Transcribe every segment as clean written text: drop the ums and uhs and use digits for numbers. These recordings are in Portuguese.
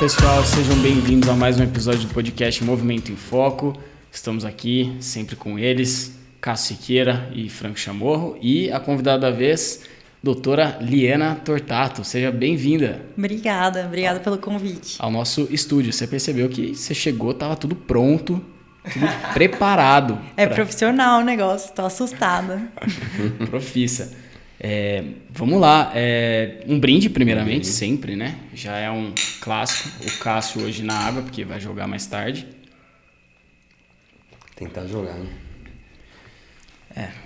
pessoal, sejam bem-vindos a mais um episódio do podcast Movimento em Foco. Estamos aqui sempre com eles, Cássio Siqueira e Franco Chamorro, e a convidada da vez, doutora Liana Tortato. Seja bem-vinda. Obrigada pelo convite. Ao nosso estúdio. Você percebeu que você chegou, estava tudo pronto, tudo preparado. Profissional o negócio, estou assustada. Profissa. Vamos lá, um brinde primeiramente, sempre, né? Já é um clássico, o Cássio hoje na água, porque vai jogar mais tarde. Tentar jogar, né?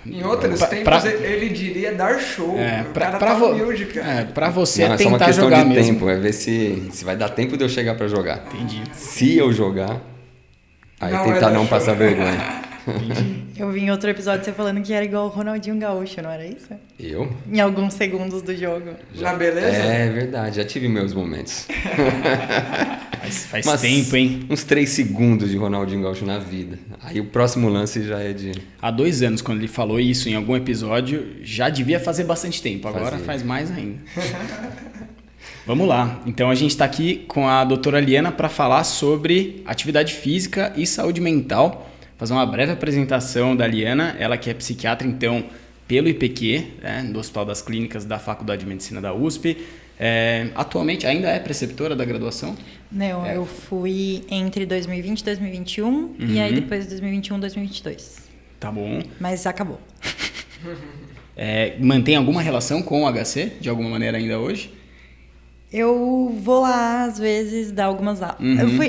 Em outros tempos ele diria dar show. O cara tá humilde, cara. Pra você não, é tentar só uma questão jogar de mesmo. tempo, é ver se vai dar tempo de eu chegar pra jogar. Entendi. Se eu jogar, aí Não tentar não show. passar vergonha. Eu vi em outro episódio você falando que era igual o Ronaldinho Gaúcho, não era isso? Eu? Em alguns segundos do jogo. Na beleza? É verdade, já tive meus momentos. Faz tempo, hein? Uns 3 segundos de Ronaldinho Gaúcho na vida. Aí o próximo lance já é de... Há 2 anos, quando ele falou isso em algum episódio, já devia fazer bastante tempo. Agora Fazia. faz mais ainda. Vamos lá. Então a gente está aqui com a doutora Liana para falar sobre atividade física e saúde mental. Fazer uma breve apresentação da Liana, ela que é psiquiatra, então, pelo IPQ, né, do Hospital das Clínicas da Faculdade de Medicina da USP. Atualmente ainda é preceptora da graduação? Não, eu fui entre 2020 e 2021 e aí depois 2021 e 2022. Tá bom. Mas acabou. Mantém alguma relação com o HC, de alguma maneira ainda hoje? Eu vou lá, às vezes, dar algumas aulas.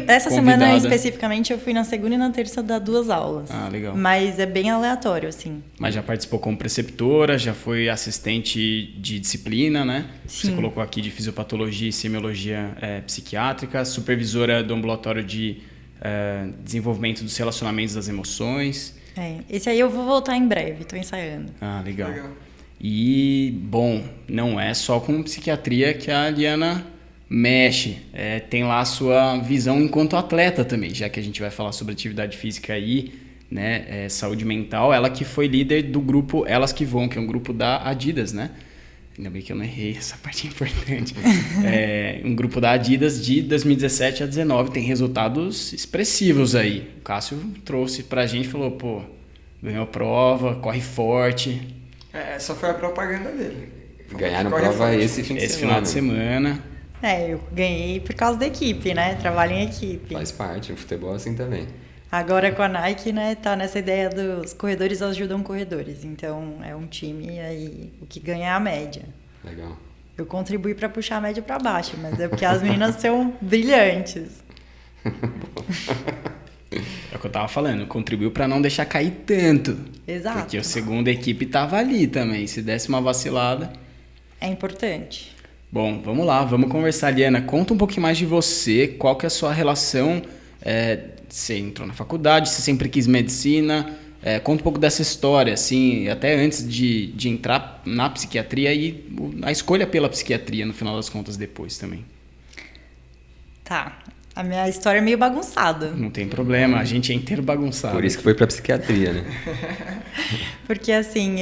Essa Convidada. semana, especificamente, eu fui na segunda e na terça dar 2 aulas. Ah, legal. Mas é bem aleatório, assim. Mas já participou como preceptora, já foi assistente de disciplina, né? Sim. Você colocou aqui de fisiopatologia e semiologia psiquiátrica, supervisora do ambulatório de desenvolvimento dos relacionamentos das emoções. Esse aí eu vou voltar em breve, tô ensaiando. Ah, legal. E, bom, não é só com psiquiatria que a Liana mexe. Tem lá a sua visão enquanto atleta também, já que a gente vai falar sobre atividade física e saúde mental. Ela que foi líder do grupo Elas Que Vão, que é um grupo da Adidas, né? Ainda bem que eu não errei, essa parte é importante. Um grupo da Adidas de 2017 a 2019, tem resultados expressivos aí. O Cássio trouxe pra gente e falou, pô, ganhou prova, corre forte. Essa foi a propaganda dele. Ganharam Corre prova forte. esse fim de Esse semana. final de semana. Eu ganhei por causa da equipe, né? Trabalho em equipe. Faz parte, o futebol é assim também. Agora com a Nike, né, tá nessa ideia dos corredores ajudam corredores. Então, é um time e aí o que ganha é a média. Legal. Eu contribuí pra puxar a média pra baixo, mas é porque as meninas são brilhantes. É o que eu tava falando, contribuiu pra não deixar cair tanto. Exato. Porque a segunda equipe tava ali também, se desse uma vacilada. É importante. Bom, vamos lá, vamos conversar, Liana. Conta um pouquinho mais de você, qual que é a sua relação, você entrou na faculdade, você sempre quis medicina, conta um pouco dessa história, assim, até antes de entrar na psiquiatria e a escolha pela psiquiatria, no final das contas, depois também. Tá. A minha história é meio bagunçada. Não tem problema, a gente é inteiro bagunçado. Por isso que foi pra psiquiatria, né? Porque assim,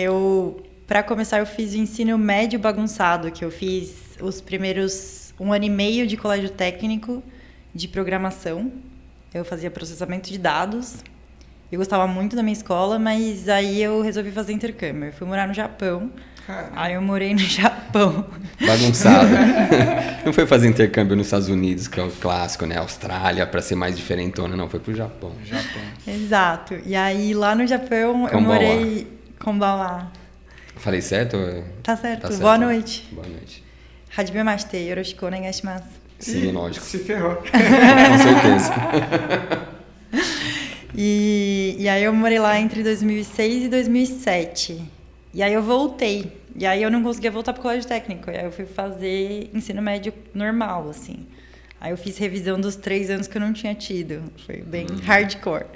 pra começar, eu fiz o ensino médio bagunçado, que eu fiz os primeiros 1 ano e meio de colégio técnico de programação. Eu fazia processamento de dados. Eu gostava muito da minha escola, mas aí eu resolvi fazer intercâmbio. Eu fui morar no Japão. Caramba. Aí eu morei no Japão. Bagunçado. Não foi fazer intercâmbio nos Estados Unidos, que é o clássico, né? Austrália, pra ser mais diferentona, não. Foi pro Japão. Exato. E aí lá no Japão eu Konbanwa. morei... Konbanwa. Falei certo? Tá certo. Tá certo. Boa noite. Boa noite. Hajimemashite, yoroshiku onegaishimasu. Sim, lógico. Se ferrou. Com certeza. E aí eu morei lá entre 2006 e 2007. E aí eu voltei. E aí eu não conseguia voltar pro colégio técnico. E aí eu fui fazer ensino médio normal, assim. Aí eu fiz revisão dos 3 anos que eu não tinha tido. Foi bem hardcore.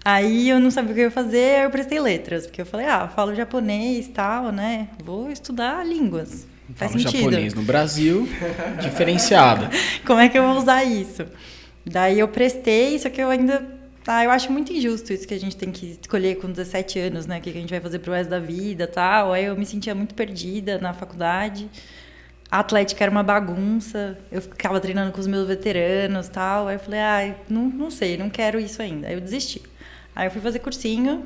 Aí eu não sabia o que eu ia fazer, aí eu prestei letras. Porque eu falei, falo japonês e tal, né? Vou estudar línguas. Faz Fala sentido. japonês no Brasil, diferenciada. Como é que eu vou usar isso? Daí eu prestei, só que eu ainda... eu acho muito injusto isso que a gente tem que escolher com 17 anos, né? O que a gente vai fazer pro resto da vida e tal. Aí eu me sentia muito perdida na faculdade. A atlética era uma bagunça, eu ficava treinando com os meus veteranos e tal. Aí eu falei, não sei, não quero isso ainda. Aí eu desisti. Aí eu fui fazer cursinho.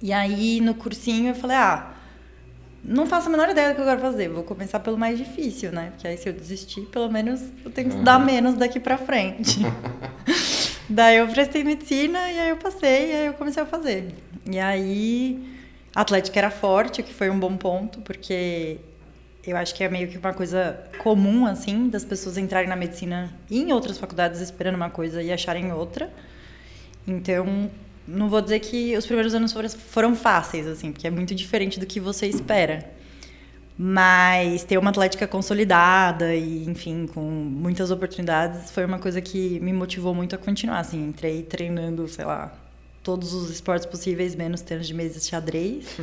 E aí, no cursinho, eu falei, não faço a menor ideia do que eu quero fazer. Vou começar pelo mais difícil, né? Porque aí, se eu desistir, pelo menos eu tenho que estudar menos daqui pra frente. Daí eu prestei medicina e aí eu passei e aí eu comecei a fazer. E aí, a atlética era forte, o que foi um bom ponto, porque eu acho que é meio que uma coisa comum, assim, das pessoas entrarem na medicina e em outras faculdades esperando uma coisa e acharem outra. Então, não vou dizer que os primeiros anos foram fáceis, assim, porque é muito diferente do que você espera. Mas ter uma atlética consolidada e, enfim, com muitas oportunidades, foi uma coisa que me motivou muito a continuar, assim. Entrei treinando, sei lá, todos os esportes possíveis, menos tênis de mesa e xadrez.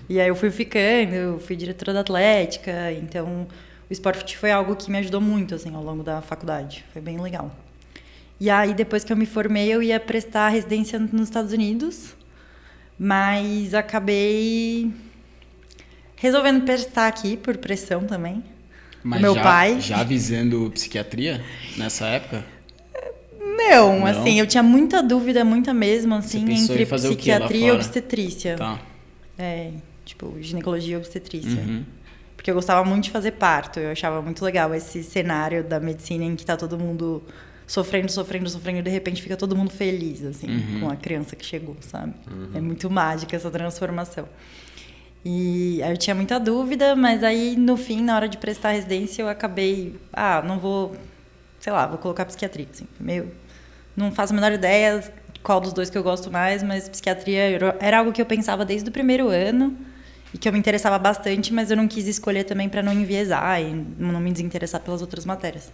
E aí eu fui ficando, eu fui diretora da atlética, então o esporte foi algo que me ajudou muito, assim, ao longo da faculdade. Foi bem legal. E aí, depois que eu me formei, eu ia prestar residência nos Estados Unidos, mas acabei resolvendo prestar aqui, por pressão também. Mas meu pai. Já visando psiquiatria nessa época? Não, assim, eu tinha muita dúvida, muita mesmo, assim, entre psiquiatria e obstetrícia. Tá. Tipo, ginecologia e obstetrícia. Porque eu gostava muito de fazer parto, eu achava muito legal esse cenário da medicina em que tá todo mundo sofrendo, e de repente fica todo mundo feliz, assim, com a criança que chegou, sabe? É muito mágica essa transformação. E aí eu tinha muita dúvida, mas aí, no fim, na hora de prestar a residência, eu acabei, não vou, sei lá, vou colocar psiquiatria, assim, não faço a menor ideia qual dos dois que eu gosto mais, mas psiquiatria era algo que eu pensava desde o primeiro ano e que eu me interessava bastante, mas eu não quis escolher também para não enviesar e não me desinteressar pelas outras matérias.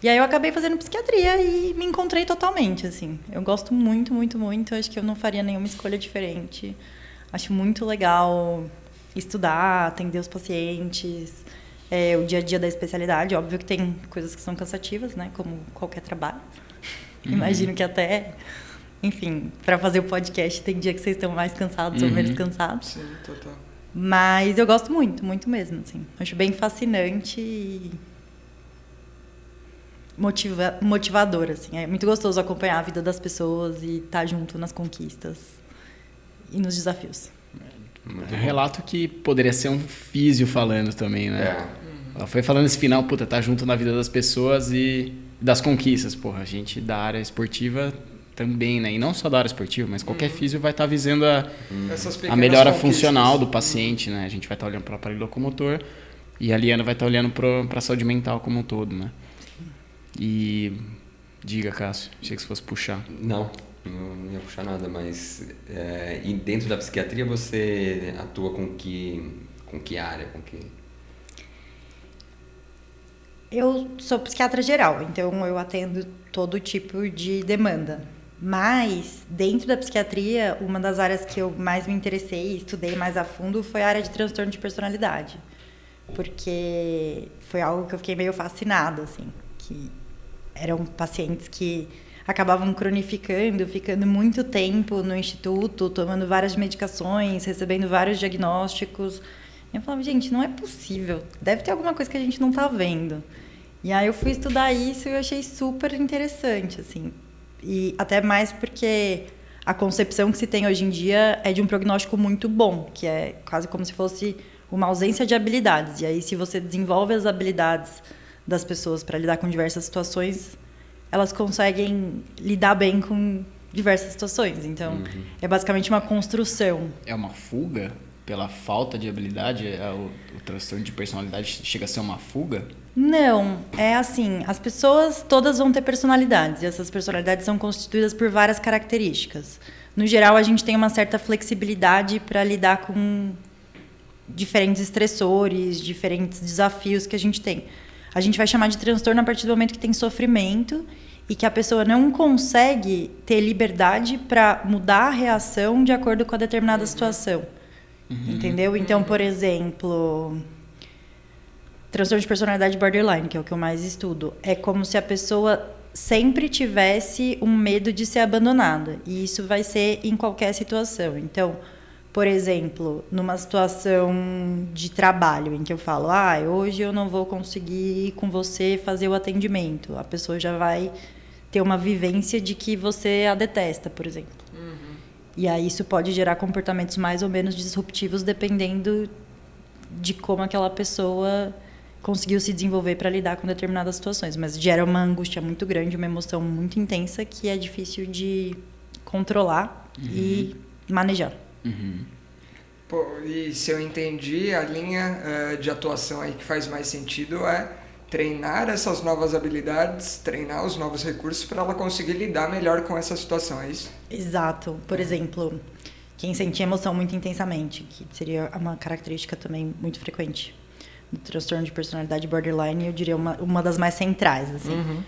E aí eu acabei fazendo psiquiatria e me encontrei totalmente, assim. Eu gosto muito, muito, muito. Acho que eu não faria nenhuma escolha diferente. Acho muito legal estudar, atender os pacientes, o dia a dia da especialidade. Óbvio que tem coisas que são cansativas, né? Como qualquer trabalho. Imagino que até, enfim, para fazer o podcast tem dia que vocês estão mais cansados ou menos cansados. Sim, total. Mas eu gosto muito, muito mesmo, assim. Acho bem fascinante e motivador, assim. É muito gostoso acompanhar a vida das pessoas e estar junto nas conquistas e nos desafios. Relato que poderia ser um físio falando também, né? Ela foi falando esse final, tá junto na vida das pessoas e das conquistas. Porra, a gente da área esportiva também, né? E não só da área esportiva, mas qualquer físio vai estar visando a melhora funcional do paciente, né? A gente vai estar olhando para o aparelho locomotor e a Liana vai estar olhando para a saúde mental como um todo, né? E diga, Cássio, achei que você fosse puxar. Não ia puxar nada, mas e dentro da psiquiatria você atua com que área? Eu sou psiquiatra geral, então eu atendo todo tipo de demanda. Mas, dentro da psiquiatria, uma das áreas que eu mais me interessei e estudei mais a fundo foi a área de transtorno de personalidade. Porque foi algo que eu fiquei meio fascinada, assim, que eram pacientes que acabavam cronificando, ficando muito tempo no instituto, tomando várias medicações, recebendo vários diagnósticos. E eu falava, gente, não é possível, deve ter alguma coisa que a gente não está vendo. E aí eu fui estudar isso e eu achei super interessante, assim. E até mais porque a concepção que se tem hoje em dia é de um prognóstico muito bom, que é quase como se fosse uma ausência de habilidades. E aí, se você desenvolve as habilidades das pessoas para lidar com diversas situações, elas conseguem lidar bem com diversas situações. Então, é basicamente uma construção. É uma fuga pela falta de habilidade? O transtorno de personalidade chega a ser uma fuga? Não, é assim, as pessoas todas vão ter personalidades, e essas personalidades são constituídas por várias características. No geral, a gente tem uma certa flexibilidade para lidar com diferentes estressores, diferentes desafios que a gente tem. A gente vai chamar de transtorno a partir do momento que tem sofrimento e que a pessoa não consegue ter liberdade para mudar a reação de acordo com a determinada situação. Entendeu? Então, por exemplo, transtorno de personalidade borderline, que é o que eu mais estudo, é como se a pessoa sempre tivesse um medo de ser abandonada. E isso vai ser em qualquer situação. Então, Por exemplo, numa situação de trabalho em que eu falo, hoje eu não vou conseguir ir com você fazer o atendimento. A pessoa já vai ter uma vivência de que você a detesta, por exemplo. E aí isso pode gerar comportamentos mais ou menos disruptivos dependendo de como aquela pessoa conseguiu se desenvolver para lidar com determinadas situações. Mas gera uma angústia muito grande, uma emoção muito intensa que é difícil de controlar e manejar. Pô, e se eu entendi, a linha de atuação aí que faz mais sentido é treinar essas novas habilidades, treinar os novos recursos para ela conseguir lidar melhor com essa situação, é isso? Exato. Por exemplo, quem sente emoção muito intensamente, que seria uma característica também muito frequente do transtorno de personalidade borderline, eu diria uma das mais centrais, assim.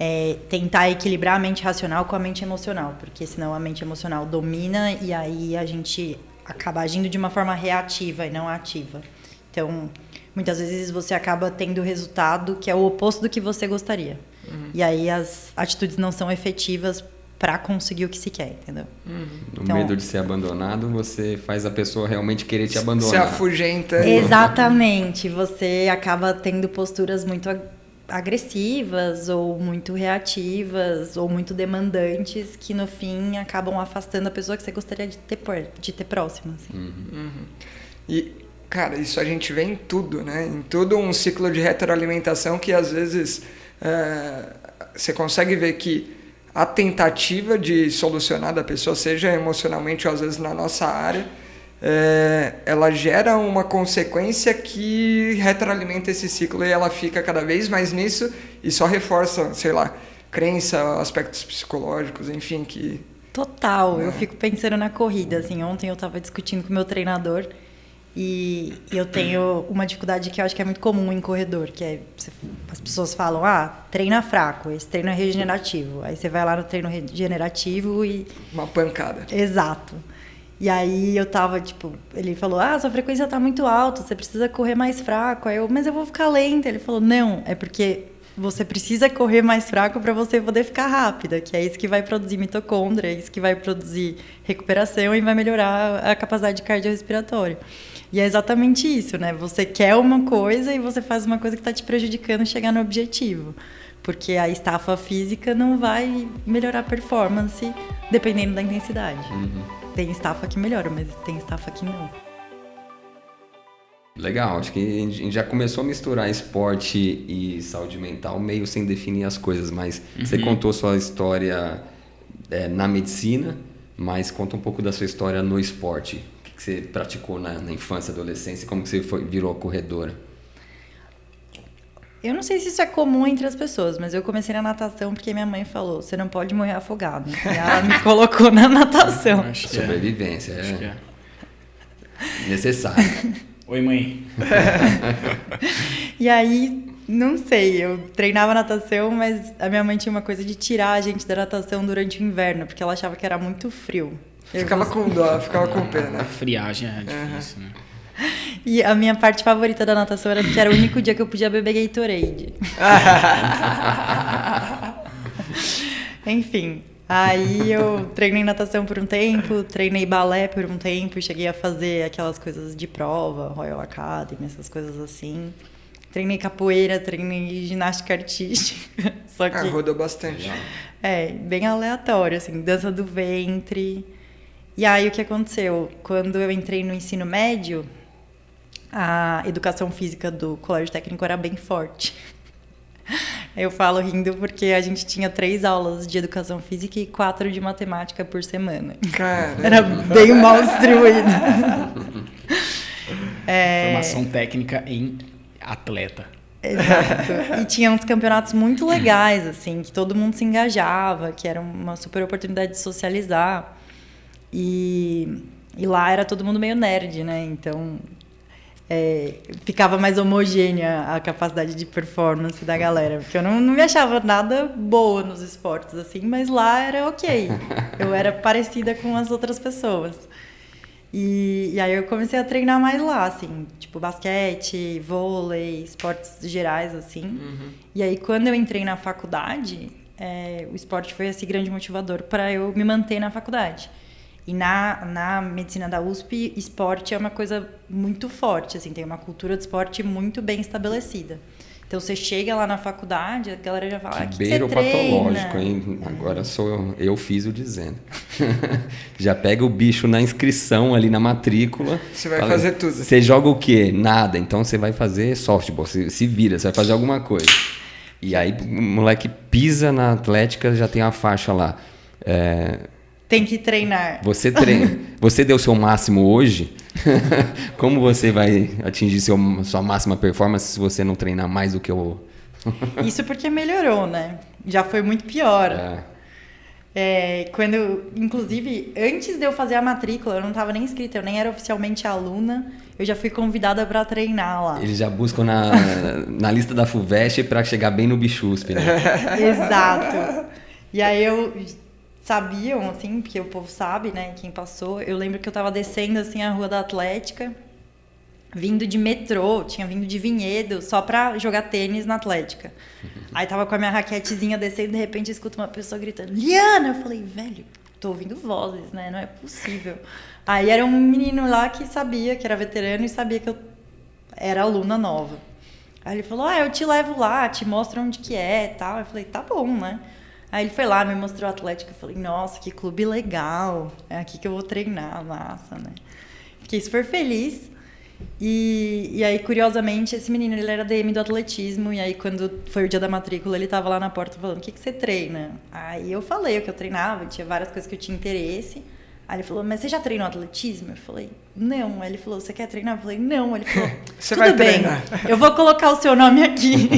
É tentar equilibrar a mente racional com a mente emocional, porque senão a mente emocional domina e aí a gente acaba agindo de uma forma reativa e não ativa. Então, muitas vezes você acaba tendo resultado que é o oposto do que você gostaria. E aí as atitudes não são efetivas para conseguir o que se quer, entendeu? No medo de ser abandonado, você faz a pessoa realmente querer te abandonar. Se afugenta. Exatamente. Você acaba tendo posturas muito agressivas ou muito reativas ou muito demandantes que no fim acabam afastando a pessoa que você gostaria de ter próxima. Assim. E, cara, isso a gente vê em tudo, né? Em todo um ciclo de retroalimentação que às vezes você consegue ver que a tentativa de solucionar da pessoa, seja emocionalmente ou às vezes na nossa área, ela gera uma consequência que retroalimenta esse ciclo e ela fica cada vez mais nisso e só reforça, sei lá, crença, aspectos psicológicos, enfim, que... Total, eu fico pensando na corrida, assim, ontem eu estava discutindo com o meu treinador e eu tenho uma dificuldade que eu acho que é muito comum em corredor, que é, as pessoas falam, treina fraco, esse treino é regenerativo, aí você vai lá no treino regenerativo e... Uma pancada. Exato. E aí eu tava, ele falou, sua frequência tá muito alta, você precisa correr mais fraco. Aí mas eu vou ficar lenta. Ele falou, não, é porque você precisa correr mais fraco para você poder ficar rápida, que é isso que vai produzir mitocôndria, é isso que vai produzir recuperação e vai melhorar a capacidade cardiorrespiratória. E é exatamente isso, né? Você quer uma coisa e você faz uma coisa que tá te prejudicando chegar no objetivo. Porque a estafa física não vai melhorar a performance dependendo da intensidade. Tem estafa que melhora, mas tem estafa que não. Legal, acho que a gente já começou a misturar esporte e saúde mental meio sem definir as coisas, mas você contou sua história na medicina, mas conta um pouco da sua história no esporte. O que você praticou na infância e adolescência, como que você virou corredora? Eu não sei se isso é comum entre as pessoas, mas eu comecei na natação porque minha mãe falou, você não pode morrer afogado. E ela me colocou na natação. Sobrevivência, é necessário. Oi, mãe. E aí, não sei, eu treinava natação, mas a minha mãe tinha uma coisa de tirar a gente da natação durante o inverno, porque ela achava que era muito frio. Ficava com dó, ficava com pena. A friagem é difícil, né? E a minha parte favorita da natação era que era o único dia que eu podia beber Gatorade. Enfim, aí eu treinei natação por um tempo, treinei balé por um tempo, cheguei a fazer aquelas coisas de prova, Royal Academy, essas coisas assim. Treinei capoeira, treinei ginástica artística. Só que rodou bastante. Bem aleatório, assim, dança do ventre. E aí o que aconteceu? Quando eu entrei no ensino médio, a educação física do colégio técnico era bem forte. Eu falo rindo porque a gente tinha 3 aulas de educação física e 4 de matemática por semana. Caramba. Era bem mal distribuído. Formação técnica em atleta. Exato. E tinha uns campeonatos muito legais, assim, que todo mundo se engajava, que era uma super oportunidade de socializar. E lá era todo mundo meio nerd, né? Então... ficava mais homogênea a capacidade de performance da galera, porque eu não me achava nada boa nos esportes, assim, mas lá era ok, eu era parecida com as outras pessoas, e aí eu comecei a treinar mais lá, assim, tipo basquete, vôlei, esportes gerais, assim, e aí quando eu entrei na faculdade, o esporte foi esse grande motivador para eu me manter na faculdade. E na medicina da USP, esporte é uma coisa muito forte, assim, tem uma cultura de esporte muito bem estabelecida. Então, você chega lá na faculdade, a galera já fala, que você treina? Patológico, hein? Agora eu fiz o dizendo. Já pega o bicho na inscrição ali na matrícula. Você vai fazer tudo. Você joga o quê? Nada. Então, você vai fazer softball, se vira, você vai fazer alguma coisa. E aí, o moleque pisa na atlética, já tem a faixa lá. Tem que treinar. Você treina. Você deu o seu máximo hoje? Como você vai atingir sua máxima performance se você não treinar mais do que o... Isso porque melhorou, né? Já foi muito pior. Inclusive, antes de eu fazer a matrícula, eu não estava nem inscrita, eu nem era oficialmente aluna, eu já fui convidada para treinar lá. Eles já buscam na lista da FUVEST para chegar bem no Bichuspe, né? Exato. E aí sabiam, assim, porque o povo sabe, né, quem passou. Eu lembro que eu tava descendo, assim, a Rua da Atlética, vindo de metrô, tinha vindo de Vinhedo, só pra jogar tênis na Atlética. Aí tava com a minha raquetezinha descendo, de repente eu escuto uma pessoa gritando, Liana! Eu falei, velho, tô ouvindo vozes, né, não é possível. Aí era um menino lá que sabia, que era veterano e sabia que eu era aluna nova. Aí ele falou, eu te levo lá, te mostro onde que é e tal. Eu falei, tá bom, né? Aí ele foi lá, me mostrou o Atlético, eu falei, nossa, que clube legal, é aqui que eu vou treinar, massa, né? Fiquei super feliz. E aí, curiosamente, esse menino, ele era DM do atletismo, e aí quando foi o dia da matrícula, ele tava lá na porta falando, o que você treina? Aí eu falei o que eu treinava, tinha várias coisas que eu tinha interesse. Aí ele falou, mas você já treinou atletismo? Eu falei, não. Aí ele falou, você quer treinar? Eu falei, não. Ele falou, você tudo vai bem, treinar. Eu vou colocar o seu nome aqui.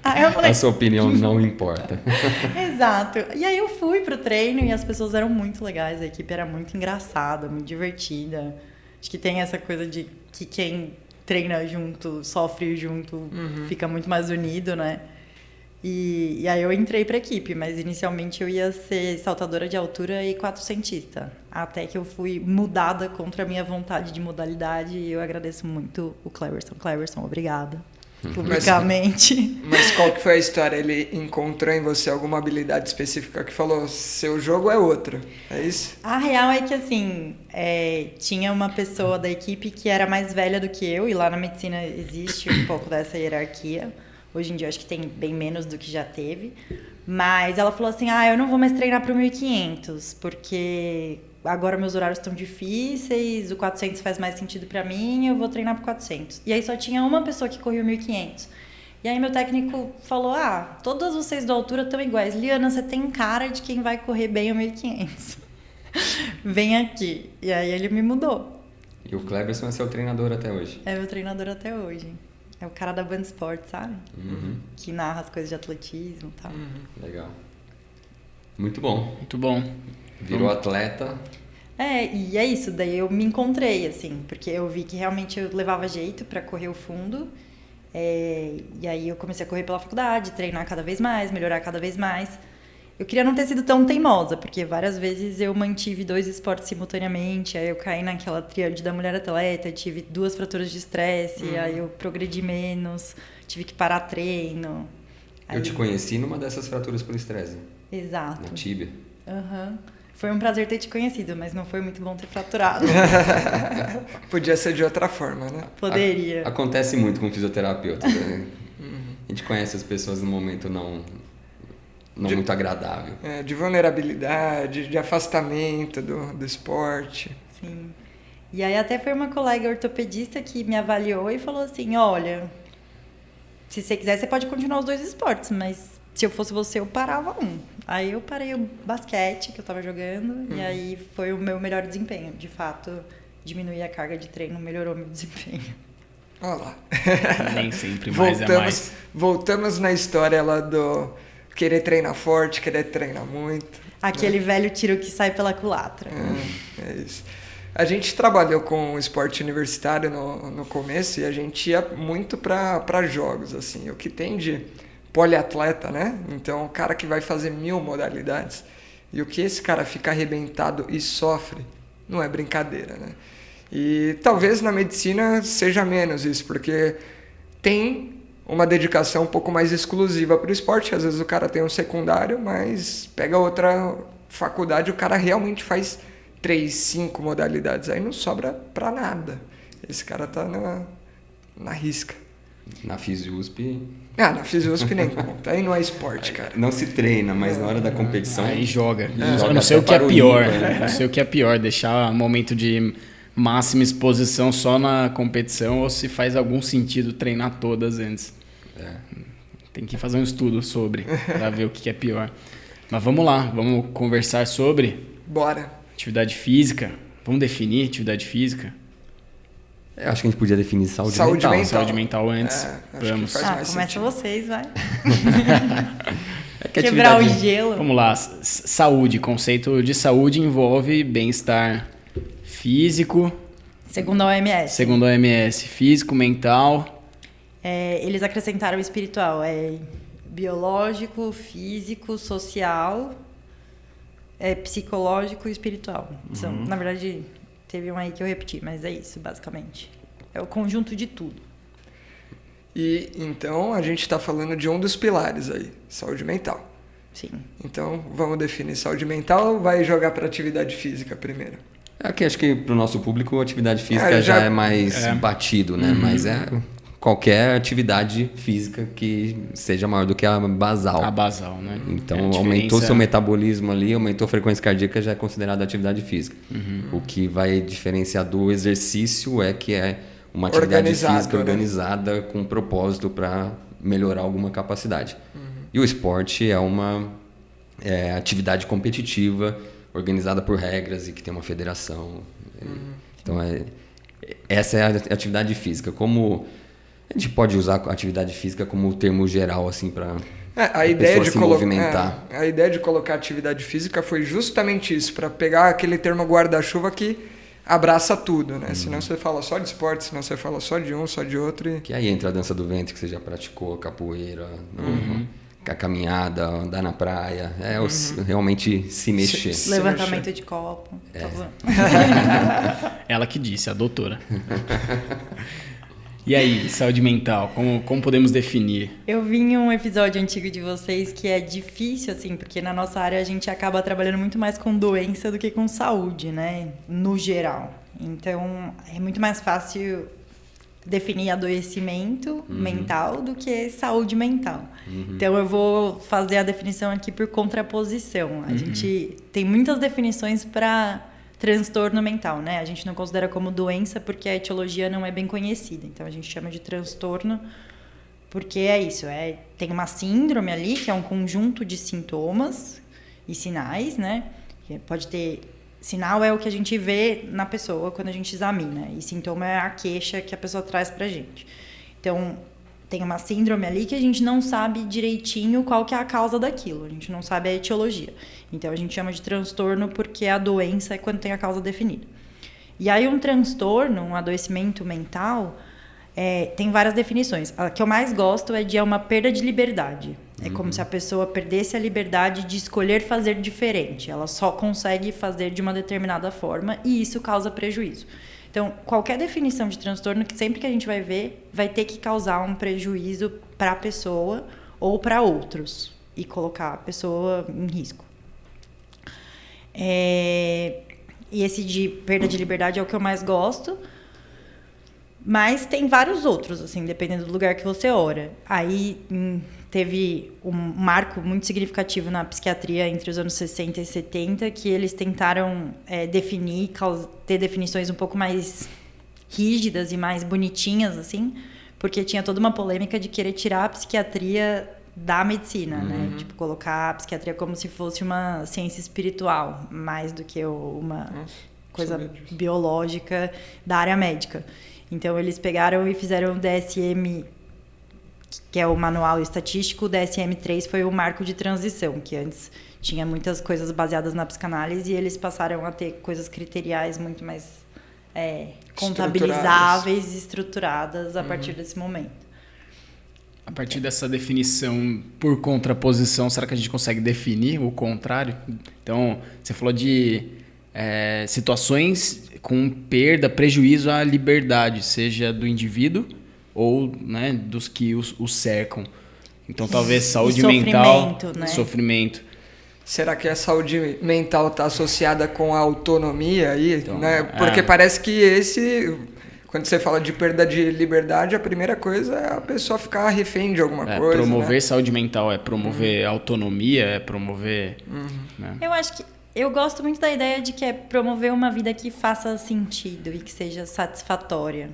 Aí eu falei, a sua opinião não importa. Exato. E aí eu fui pro treino e as pessoas eram muito legais, a equipe era muito engraçada, muito divertida. Acho que tem essa coisa de que quem treina junto, sofre junto, fica muito mais unido, né? E aí eu entrei pra equipe, mas inicialmente eu ia ser saltadora de altura e 400ista. Até que eu fui mudada contra a minha vontade de modalidade e eu agradeço muito o Cleverson. Cleverson, obrigada. Publicamente. Mas qual que foi a história? Ele encontrou em você alguma habilidade específica que falou, seu jogo é outro, é isso? A real é que, assim, tinha uma pessoa da equipe que era mais velha do que eu, e lá na medicina existe um pouco dessa hierarquia. Hoje em dia eu acho que tem bem menos do que já teve. Mas ela falou assim, eu não vou mais treinar pro 1500, porque agora meus horários estão difíceis, o 400 faz mais sentido pra mim, eu vou treinar pro 400. E aí só tinha uma pessoa que corria o 1500. E aí meu técnico falou, todas vocês da altura estão iguais. Liana, você tem cara de quem vai correr bem o 1500. Vem aqui. E aí ele me mudou. E o Cleberson é seu treinador até hoje? É meu treinador até hoje. É o cara da Band Sport, sabe? Que narra as coisas de atletismo e tal. Legal. Muito bom. Muito bom. Virou atleta. E é isso. Daí eu me encontrei, assim, porque eu vi que realmente eu levava jeito pra correr o fundo. E aí eu comecei a correr pela faculdade, treinar cada vez mais, melhorar cada vez mais. Eu queria não ter sido tão teimosa, porque várias vezes eu mantive 2 esportes simultaneamente, aí eu caí naquela tríade da mulher atleta, tive 2 fraturas de estresse, aí eu progredi menos, tive que parar treino. Eu te conheci numa dessas fraturas por estresse. Exato. Na tíbia. Foi um prazer ter te conhecido, mas não foi muito bom ter fraturado. Podia ser de outra forma, né? Poderia. Acontece muito com fisioterapeuta. Né? A gente conhece as pessoas num momento não muito agradável. De vulnerabilidade, de afastamento do esporte. Sim. E aí até foi uma colega ortopedista que me avaliou e falou assim, olha, se você quiser você pode continuar os 2 esportes, mas se eu fosse você eu parava um. Aí eu parei o basquete que eu tava jogando e aí foi o meu melhor desempenho. De fato, diminuir a carga de treino melhorou meu desempenho. Olha lá. Nem sempre mais é mais. Voltamos na história lá do querer treinar forte, querer treinar muito. Aquele velho tiro que sai pela culatra. É isso. A gente trabalhou com esporte universitário no começo e a gente ia muito para jogos, assim. O que tem de poliatleta, né? Então, o cara que vai fazer 1000 modalidades. E o que esse cara fica arrebentado e sofre não é brincadeira, né? E talvez na medicina seja menos isso, porque tem uma dedicação um pouco mais exclusiva para o esporte. Às vezes o cara tem um secundário, mas pega outra faculdade, o cara realmente faz 3, 5 modalidades, aí não sobra pra nada. Esse cara tá na risca. Na FISUSP... Na FISUSP nem conta. Aí não é esporte, cara. Não se treina, mas na hora da competição... Aí joga. joga Eu não sei o que é até pior. para o ímpar. Não sei o que é pior, deixar momento de máxima exposição só na competição ou se faz algum sentido treinar todas antes. Tem que fazer um estudo sobre, para ver o que é pior. Mas vamos lá, vamos conversar sobre Bora. atividade física. Vamos definir atividade física? Eu acho que a gente podia definir saúde Saúde mental. mental. Saúde mental antes. Acho Vamos. que faz mais Começa sentido. vocês, vai. É que Quebrar o atividade- gelo. Vamos lá, saúde. Conceito de saúde envolve bem-estar físico, Segundo a OMS. segundo a OMS, físico, mental. Eles acrescentaram o espiritual. Biológico, físico, social, psicológico e espiritual. São, na verdade, teve um aí que eu repeti, mas é isso, basicamente. É o conjunto de tudo. E então a gente está falando de um dos pilares aí, saúde mental. Sim. Então vamos definir saúde mental ou vai jogar para atividade física primeiro? Aqui acho que para o nosso público a atividade física já- já é mais batido, né? Mas é qualquer atividade física que seja maior do que a basal. A basal, né? Então, É a aumentou diferença- seu metabolismo ali, aumentou a frequência cardíaca, já é considerado atividade física. O que vai diferenciar do exercício é que é uma atividade Organizado, física né? organizada com propósito para melhorar alguma capacidade. E o esporte é uma atividade competitiva, organizada por regras e que tem uma federação. Então, essa é a atividade física. Como a gente pode usar a atividade física como termo geral, assim, para A ideia pessoa de se movimentar. A ideia de colocar atividade física foi justamente isso, para pegar aquele termo guarda-chuva que abraça tudo, né? Senão você fala só de esporte, senão você fala só de um, só de outro. E... Que aí entra a dança do ventre que você já praticou, capoeira, a caminhada, andar na praia. Realmente se mexer. Se Levantamento de copo. Tá bom. Ela que disse, a doutora. E aí, saúde mental, como podemos definir? Eu vi em um episódio antigo de vocês que é difícil, assim, porque na nossa área a gente acaba trabalhando muito mais com doença do que com saúde, né? No geral. Então, é muito mais fácil definir adoecimento mental do que saúde mental. Então, eu vou fazer a definição aqui por contraposição. A gente tem muitas definições para transtorno mental, né? A gente não considera como doença porque a etiologia não é bem conhecida. Então, a gente chama de transtorno porque é isso. Tem uma síndrome ali, que é um conjunto de sintomas e sinais, né? Que pode ter... Sinal é o que a gente vê na pessoa quando a gente examina. E sintoma é a queixa que a pessoa traz pra gente. Então, tem uma síndrome ali que a gente não sabe direitinho qual que é a causa daquilo. A gente não sabe a etiologia. Então, a gente chama de transtorno porque a doença é quando tem a causa definida. E aí, um transtorno, um adoecimento mental, tem várias definições. A que eu mais gosto é de uma perda de liberdade. É como se a pessoa perdesse a liberdade de escolher fazer diferente. Ela só consegue fazer de uma determinada forma e isso causa prejuízo. Então, qualquer definição de transtorno, que sempre que a gente vai ver, vai ter que causar um prejuízo para a pessoa ou para outros e colocar a pessoa em risco. E esse de perda de liberdade é o que eu mais gosto. Mas tem vários outros, assim, dependendo do lugar que você ora. Aí teve um marco muito significativo na psiquiatria entre os anos 60 e 70, que eles tentaram definir, ter definições um pouco mais rígidas e mais bonitinhas, assim, porque tinha toda uma polêmica de querer tirar a psiquiatria da medicina, né? Tipo, colocar a psiquiatria como se fosse uma ciência espiritual, mais do que uma coisa biológica da área médica. Então, eles pegaram e fizeram o DSM, que é o manual estatístico. O DSM-3 foi o marco de transição, que antes tinha muitas coisas baseadas na psicanálise e eles passaram a ter coisas criteriais muito mais contabilizáveis e estruturadas a partir desse momento. A partir dessa definição por contraposição, será que a gente consegue definir o contrário? Então, você falou de situações com perda, prejuízo à liberdade, seja do indivíduo ou, né, dos que o cercam. Então, talvez saúde mental, né? sofrimento. será que a saúde mental está associada com a autonomia aí, Então, né? Porque parece que quando você fala de perda de liberdade, a primeira coisa é a pessoa ficar refém de alguma coisa. Promover né? saúde mental é promover autonomia, é promover... né? Eu acho que eu gosto muito da ideia de que é promover uma vida que faça sentido e que seja satisfatória.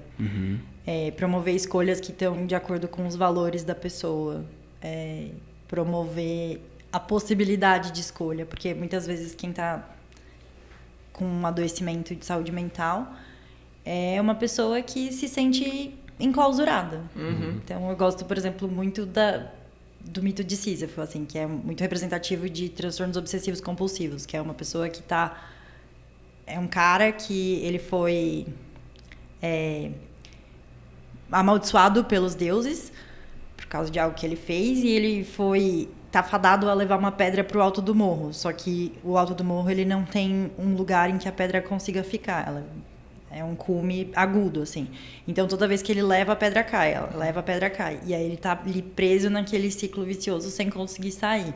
Promover escolhas que estão de acordo com os valores da pessoa. Promover a possibilidade de escolha, porque muitas vezes quem está com um adoecimento de saúde mental é uma pessoa que se sente enclausurada. Então eu gosto, por exemplo, muito do mito de Sísifo, assim, que é muito representativo de transtornos obsessivos compulsivos, que é uma pessoa que é um cara que ele foi amaldiçoado pelos deuses por causa de algo que ele fez, e ele tá fadado a levar uma pedra pro alto do morro. Só que o alto do morro, ele não tem um lugar em que a pedra consiga ficar. Ela é um cume agudo, assim. Então, toda vez que ele leva, a pedra cai. Ela leva, a pedra cai. E aí ele tá ali preso naquele ciclo vicioso sem conseguir sair.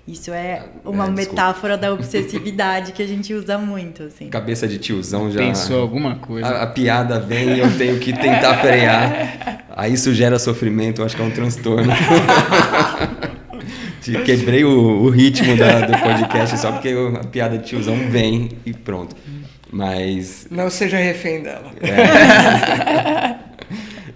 Isso é uma metáfora da obsessividade que a gente usa muito, assim. Cabeça de tiozão já... Pensou alguma coisa. A piada vem e eu tenho que tentar frear. Aí isso gera sofrimento, eu acho que é um transtorno. Quebrei o ritmo do podcast só porque a piada de tiozão vem e pronto. Mas... Não seja refém dela.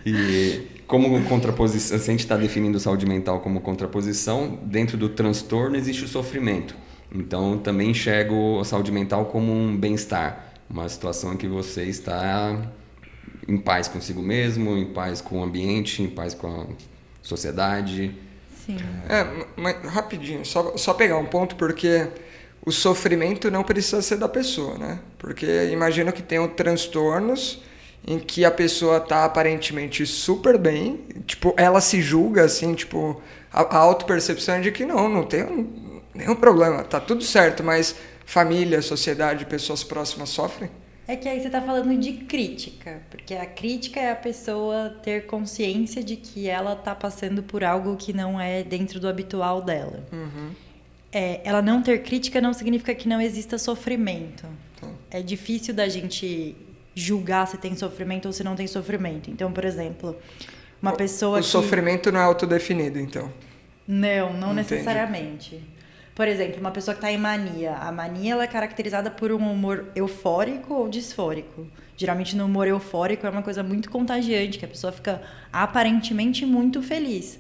E como contraposição, se a gente está definindo saúde mental como contraposição, dentro do transtorno existe o sofrimento. Então, também enxergo a saúde mental como um bem-estar. Uma situação em que você está em paz consigo mesmo, em paz com o ambiente, em paz com a sociedade. Sim. Mas rapidinho, só pegar um ponto, porque o sofrimento não precisa ser da pessoa, né? Porque imagino que tenham transtornos em que a pessoa tá aparentemente super bem, tipo, ela se julga, assim, tipo, a autopercepção é de que não tem nenhum problema, tá tudo certo, mas família, sociedade, pessoas próximas sofrem. É que aí você tá falando de crítica, porque a crítica é a pessoa ter consciência de que ela tá passando por algo que não é dentro do habitual dela. Ela não ter crítica não significa que não exista sofrimento. É difícil da gente julgar se tem sofrimento ou se não tem sofrimento. Então, por exemplo, uma pessoa O sofrimento não é autodefinido, então? Não necessariamente. Por exemplo, uma pessoa que está em mania. A mania ela é caracterizada por um humor eufórico ou disfórico. Geralmente, no humor eufórico é uma coisa muito contagiante, que a pessoa fica aparentemente muito feliz.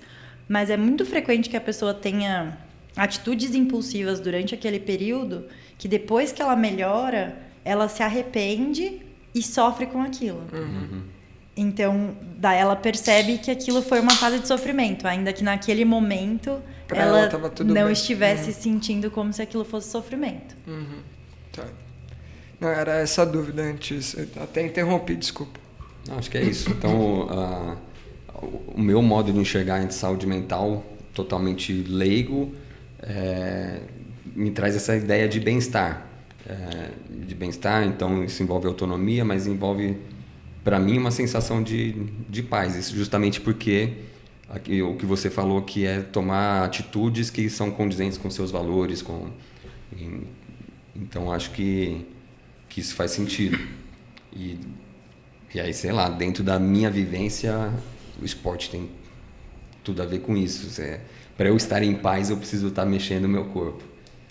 Mas é muito frequente que a pessoa tenha atitudes impulsivas durante aquele período que depois que ela melhora, ela se arrepende e sofre com aquilo. Então, daí ela percebe que aquilo foi uma fase de sofrimento, ainda que naquele momento ela tava tudo não bem. estivesse sentindo como se aquilo fosse sofrimento. Tá. Não, era essa a dúvida antes. Eu até interrompi, desculpa. Não, acho que é isso. Então, o meu modo de enxergar em saúde mental, totalmente leigo, me traz essa ideia de bem-estar. Então isso envolve autonomia, mas envolve, para mim, uma sensação de paz. Isso justamente porque o que você falou, que é tomar atitudes que são condizentes com seus valores. Então, acho que isso faz sentido. E aí, sei lá, dentro da minha vivência, o esporte tem tudo a ver com isso. Para eu estar em paz, eu preciso estar mexendo o meu corpo.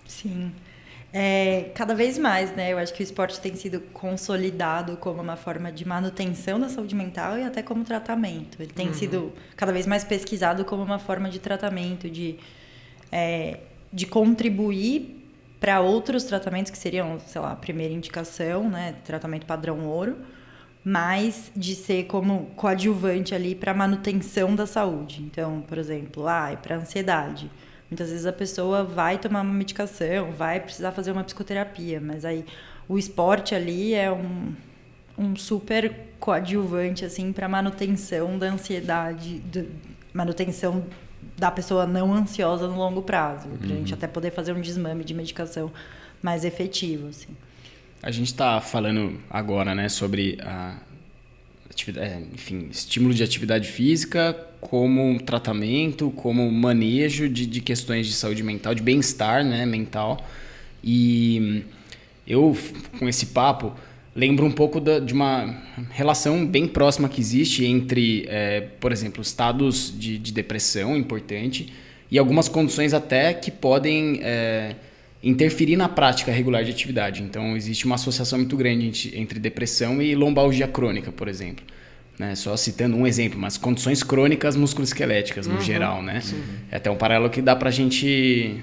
Sim. Cada vez mais, né? Eu acho que o esporte tem sido consolidado como uma forma de manutenção da saúde mental e até como tratamento. Ele tem sido cada vez mais pesquisado como uma forma de tratamento, de contribuir para outros tratamentos que seriam, sei lá, a primeira indicação, né? Tratamento padrão ouro, mas de ser como coadjuvante ali para manutenção da saúde. Então, por exemplo, para ansiedade. Muitas vezes a pessoa vai tomar uma medicação, vai precisar fazer uma psicoterapia, mas aí o esporte ali é um super coadjuvante assim, para manutenção da ansiedade, manutenção da pessoa não ansiosa no longo prazo, para a gente até poder fazer um desmame de medicação mais efetivo. Assim. A gente está falando agora, né, sobre a enfim, estímulo de atividade física como tratamento, como manejo de questões de saúde mental, de bem-estar, né, mental. E eu, com esse papo, lembro um pouco de uma relação bem próxima que existe entre, por exemplo, estados de depressão importante e algumas condições até que podem interferir na prática regular de atividade. Então, existe uma associação muito grande entre depressão e lombalgia crônica, por exemplo. Né? Só citando um exemplo, mas condições crônicas musculoesqueléticas no geral. Né? É até um paralelo que dá pra gente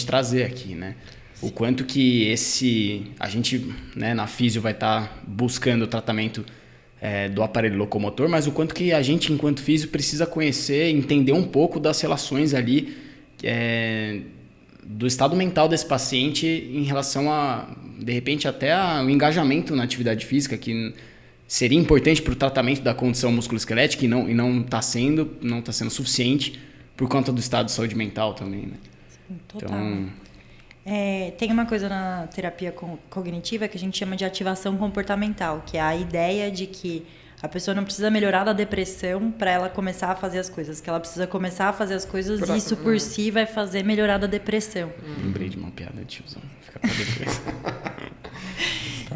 trazer aqui, né? O quanto que a gente, né, na físio vai estar buscando o tratamento do aparelho locomotor, mas o quanto que a gente, enquanto físio, precisa conhecer, entender um pouco das relações ali do estado mental desse paciente em relação a, de repente, até o engajamento na atividade física, que seria importante para o tratamento da condição musculoesquelética e não está sendo suficiente por conta do estado de saúde mental também, né? Sim, total. Então, tem uma coisa na terapia cognitiva que a gente chama de ativação comportamental, que é a ideia de que a pessoa não precisa melhorar da depressão para ela começar a fazer as coisas, que ela precisa começar a fazer as coisas e isso por si vai fazer melhorar da depressão. Lembrei de uma piada de tiozão. Fica pra depois.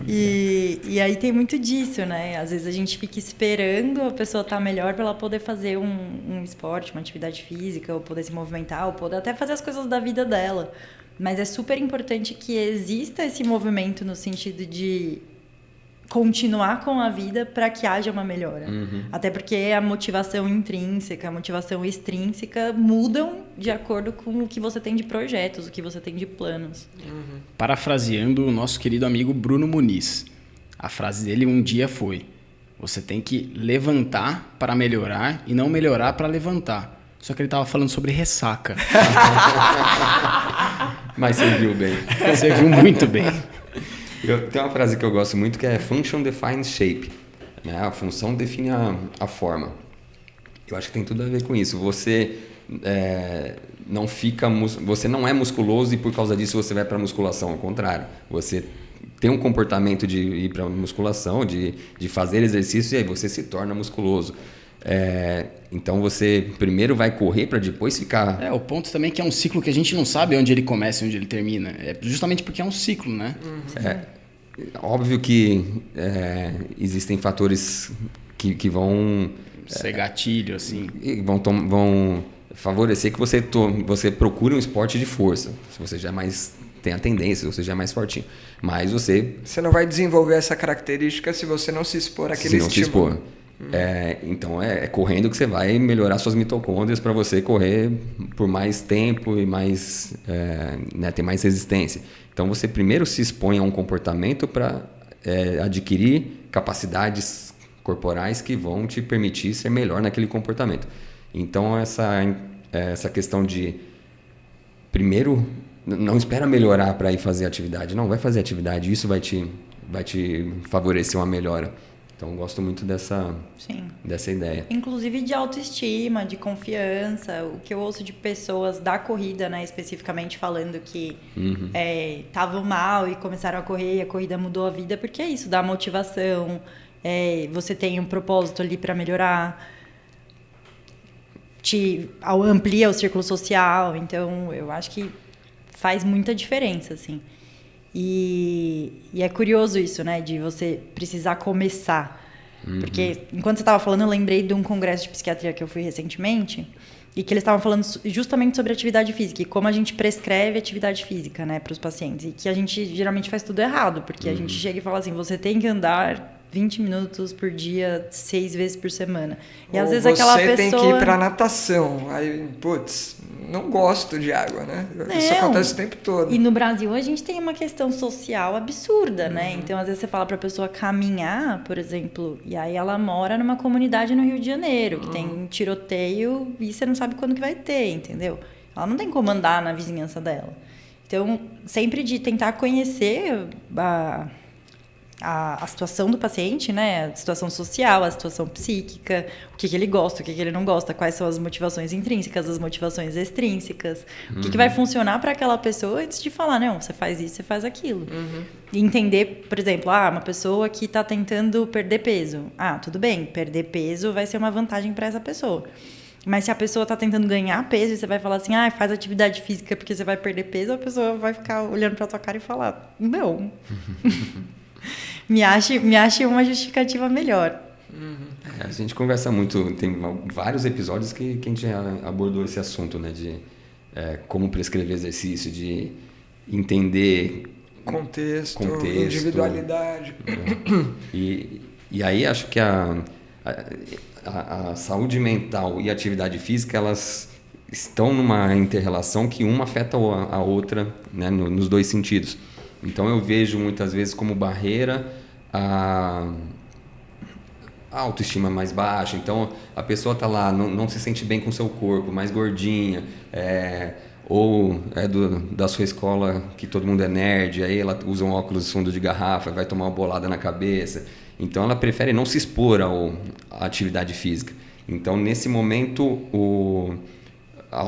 E aí tem muito disso, né? Às vezes a gente fica esperando a pessoa estar melhor para ela poder fazer um esporte, uma atividade física, ou poder se movimentar, ou poder até fazer as coisas da vida dela. Mas é super importante que exista esse movimento no sentido de continuar com a vida para que haja uma melhora. Até porque a motivação intrínseca, a motivação extrínseca mudam de acordo com o que você tem de projetos, o que você tem de planos. Parafraseando o nosso querido amigo Bruno Muniz, a frase dele um dia foi: você tem que levantar para melhorar e não melhorar para levantar. Só que ele estava falando sobre ressaca. Mas você viu bem. Você viu muito bem. Tem uma frase que eu gosto muito que é function defines shape. Né? A função define a forma. Eu acho que tem tudo a ver com isso. Você você não é musculoso e por causa disso você vai para musculação. Ao contrário, você tem um comportamento de ir para musculação, de fazer exercício, e aí você se torna musculoso. Então você primeiro vai correr para depois ficar... O ponto também é que é um ciclo que a gente não sabe onde ele começa e onde ele termina. É justamente porque é um ciclo, né? Óbvio que existem fatores que vão... ser gatilho, assim. E vão favorecer que você procure um esporte de força. Se você já tem a tendência, você já é mais fortinho. Mas você não vai desenvolver essa característica se você não se expor àquele estímulo. Se expor. Então é correndo que você vai melhorar suas mitocôndrias para você correr por mais tempo e mais ter mais resistência. Então você primeiro se expõe a um comportamento para adquirir capacidades corporais que vão te permitir ser melhor naquele comportamento. Então essa questão de primeiro não espera melhorar para ir fazer atividade, não, vai fazer atividade, isso vai te favorecer uma melhora. Então, eu gosto muito dessa ideia. Inclusive de autoestima, de confiança. O que eu ouço de pessoas da corrida, né, especificamente falando que estavam mal e começaram a correr e a corrida mudou a vida, porque é isso, dá motivação, você tem um propósito ali para melhorar, amplia o círculo social. Então, eu acho que faz muita diferença, assim. E é curioso isso, né? De você precisar começar. Porque, enquanto você estava falando, eu lembrei de um congresso de psiquiatria que eu fui recentemente e que eles estavam falando justamente sobre atividade física e como a gente prescreve atividade física, né, para os pacientes. E que a gente geralmente faz tudo errado, porque a gente chega e fala assim, você tem que andar 20 minutos por dia, 6 vezes por semana. E às vezes aquela pessoa... Você tem que ir pra natação. Aí, não gosto de água, né? Isso acontece o tempo todo. E no Brasil a gente tem uma questão social absurda, né? Então, às vezes você fala pra pessoa caminhar, por exemplo, e aí ela mora numa comunidade no Rio de Janeiro, que tem tiroteio e você não sabe quando que vai ter, entendeu? Ela não tem como andar na vizinhança dela. Então, sempre de tentar conhecer a situação do paciente, né? A situação social, a situação psíquica, o que ele gosta, o que ele não gosta, quais são as motivações intrínsecas, as motivações extrínsecas, o que vai funcionar para aquela pessoa antes de falar, não, você faz isso, você faz aquilo. E entender, por exemplo, uma pessoa que está tentando perder peso. Tudo bem, perder peso vai ser uma vantagem para essa pessoa. Mas se a pessoa está tentando ganhar peso e você vai falar assim, faz atividade física porque você vai perder peso, a pessoa vai ficar olhando para tua cara e falar, não. me ache uma justificativa melhor. A gente conversa muito, tem vários episódios que a gente já abordou esse assunto, né? De como prescrever exercício, de entender contexto, individualidade. E aí acho que a saúde mental e a atividade física, elas estão numa inter-relação que uma afeta a outra, né, nos dois sentidos. Então eu vejo muitas vezes como barreira a autoestima mais baixa. Então a pessoa está lá, não se sente bem com o seu corpo, mais gordinha, ou da sua escola que todo mundo é nerd, aí ela usa um óculos fundo de garrafa, vai tomar uma bolada na cabeça. Então ela prefere não se expor à atividade física. Então nesse momento a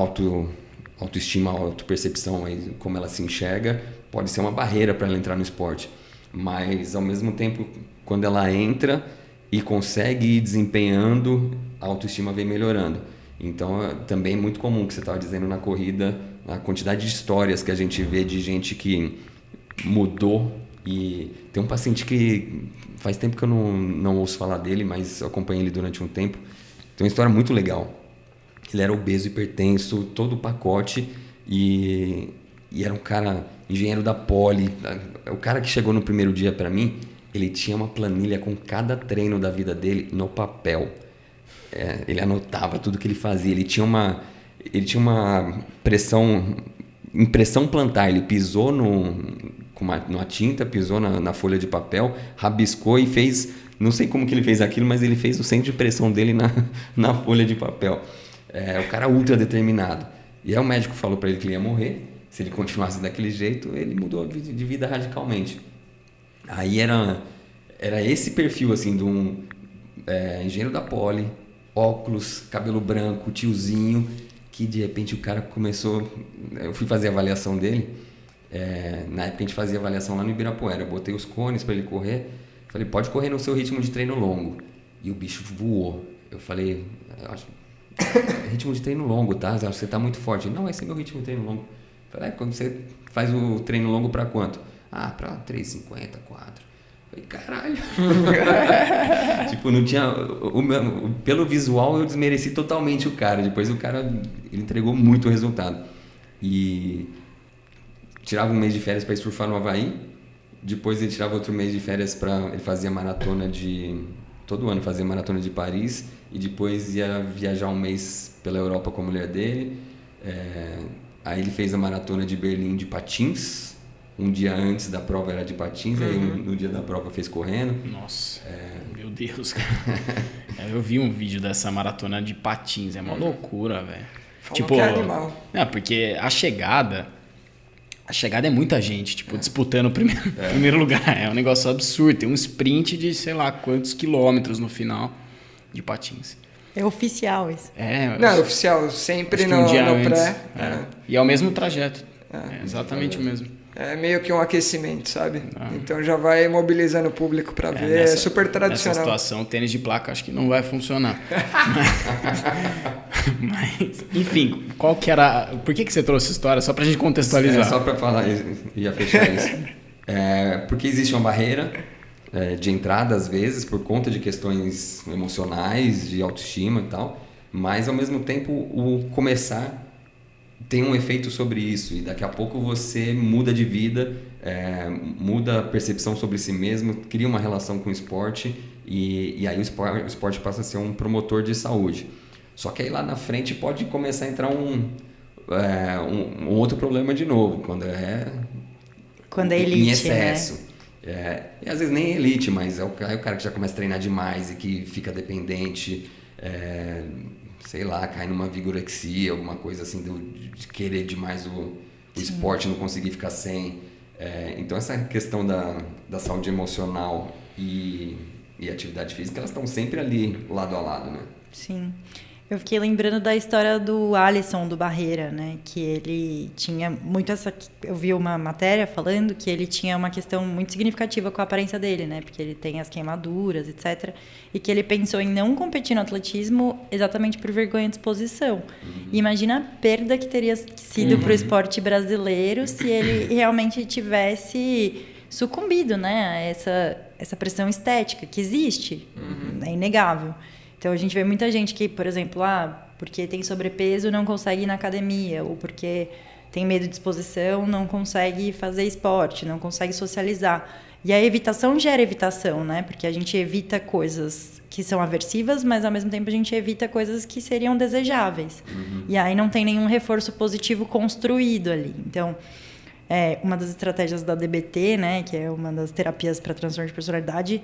autoestima, a autopercepção, como ela se enxerga, pode ser uma barreira para ela entrar no esporte. Mas ao mesmo tempo, quando ela entra e consegue ir desempenhando, a autoestima vem melhorando. Então também é muito comum, que você estava dizendo na corrida, a quantidade de histórias que a gente vê de gente que mudou. E tem um paciente que faz tempo que eu não ouço falar dele, mas eu acompanhei ele durante um tempo. Tem uma história muito legal. Ele era obeso, hipertenso, todo o pacote, e era um cara, engenheiro da Poli. O cara que chegou no primeiro dia para mim, ele tinha uma planilha com cada treino da vida dele no papel. Ele anotava tudo que ele fazia. Ele tinha uma impressão plantar. Ele pisou numa tinta, pisou na folha de papel, rabiscou e fez, não sei como que ele fez aquilo, mas ele fez o centro de pressão dele na folha de papel. O cara ultra determinado. E aí o médico falou para ele que ele ia morrer. Se ele continuasse daquele jeito, ele mudou de vida radicalmente. Aí era esse perfil assim de um engenheiro da Poli, óculos, cabelo branco, tiozinho, que de repente o cara começou... Eu fui fazer a avaliação dele. Na época a gente fazia avaliação lá no Ibirapuera. Eu botei os cones para ele correr. Falei, pode correr no seu ritmo de treino longo. E o bicho voou. Eu falei, ritmo de treino longo, tá? Você tá muito forte. Não, esse é meu ritmo de treino longo. Eu falei, quando você faz o treino longo para quanto? Para 3,50, 4. Falei, caralho. Tipo, não tinha... pelo visual eu desmereci totalmente o cara. Depois o cara, ele entregou muito resultado. E tirava um mês de férias para surfar no Havaí. Depois ele tirava outro mês de férias ele fazia maratona todo ano fazia maratona de Paris. E depois ia viajar um mês pela Europa com a mulher dele. Aí ele fez a maratona de Berlim de patins. Um dia antes da prova era de patins, aí no dia da prova fez correndo. Nossa, meu Deus, cara. Eu vi um vídeo dessa maratona de patins, é uma loucura, velho. Tipo, que é animal. Porque a chegada é muita gente, tipo, disputando o primeiro lugar. É um negócio absurdo, tem um sprint de sei lá quantos quilômetros no final de patins. É oficial isso. Não, é oficial, sempre no pré. E é o mesmo trajeto, exatamente o mesmo. É meio que um aquecimento, sabe? Então já vai mobilizando o público para ver. É super tradicional. Nessa situação, tênis de placa acho que não vai funcionar. Mas, enfim, qual que era... Por que você trouxe essa história? Só pra gente contextualizar. Só pra falar, ia fechar isso. Porque existe uma barreira de entrada, às vezes, por conta de questões emocionais, de autoestima e tal. Mas, ao mesmo tempo, o começar... tem um efeito sobre isso, e daqui a pouco você muda de vida, muda a percepção sobre si mesmo, cria uma relação com o esporte, e aí o esporte passa a ser um promotor de saúde. Só que aí lá na frente pode começar a entrar um outro problema de novo, quando é elite, em excesso. Né? E às vezes nem elite, mas é o cara que já começa a treinar demais e que fica dependente, sei lá, cai numa vigorexia, alguma coisa assim, de querer demais o esporte, não conseguir ficar sem. Então essa questão da saúde emocional e atividade física, elas estão sempre ali lado a lado, né? Sim. Eu fiquei lembrando da história do Alisson, do Barreira, né? Que ele tinha muito essa... Eu vi uma matéria falando que ele tinha uma questão muito significativa com a aparência dele, né? Porque ele tem as queimaduras, etc. E que ele pensou em não competir no atletismo exatamente por vergonha de exposição. E imagina a perda que teria sido para o esporte brasileiro se ele realmente tivesse sucumbido, né? A essa pressão estética que existe. É inegável. Então, a gente vê muita gente que, por exemplo, porque tem sobrepeso não consegue ir na academia, ou porque tem medo de exposição não consegue fazer esporte, não consegue socializar. E a evitação gera evitação, né? Porque a gente evita coisas que são aversivas, mas, ao mesmo tempo, a gente evita coisas que seriam desejáveis. E aí não tem nenhum reforço positivo construído ali. Então, uma das estratégias da DBT, né, que é uma das terapias para transtorno de personalidade,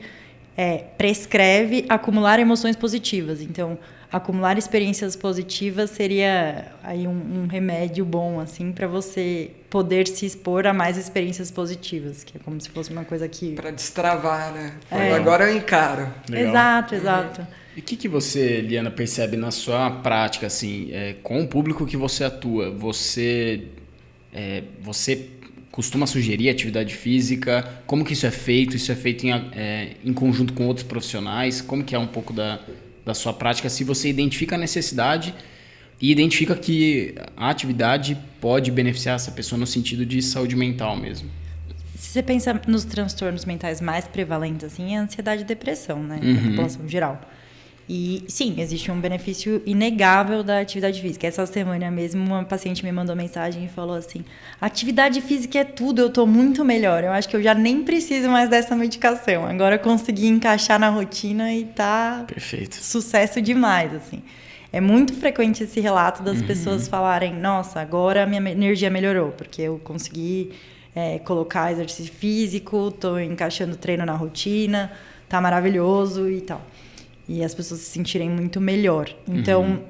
prescreve acumular emoções positivas. Então, acumular experiências positivas seria aí um remédio bom, assim, para você poder se expor a mais experiências positivas, que é como se fosse uma coisa que... Para destravar, né? Agora eu encaro. Legal. Exato. E o que você, Liana, percebe na sua prática, assim, com o público que você atua? Você costuma sugerir atividade física? Como que isso é feito? Isso é feito em conjunto com outros profissionais? Como que é um pouco da sua prática? Se você identifica a necessidade e identifica que a atividade pode beneficiar essa pessoa no sentido de saúde mental mesmo. Se você pensa nos transtornos mentais mais prevalentes, assim, é a ansiedade e depressão, né? Da população geral. E, sim, existe um benefício inegável da atividade física. Essa semana mesmo, uma paciente me mandou mensagem e falou assim: atividade física é tudo, eu estou muito melhor. Eu acho que eu já nem preciso mais dessa medicação. Agora eu consegui encaixar na rotina e tá... Perfeito. Sucesso demais, assim. É muito frequente esse relato das pessoas falarem: nossa, agora a minha energia melhorou, porque eu consegui colocar exercício físico, estou encaixando treino na rotina, tá maravilhoso e tal. E as pessoas se sentirem muito melhor. Então,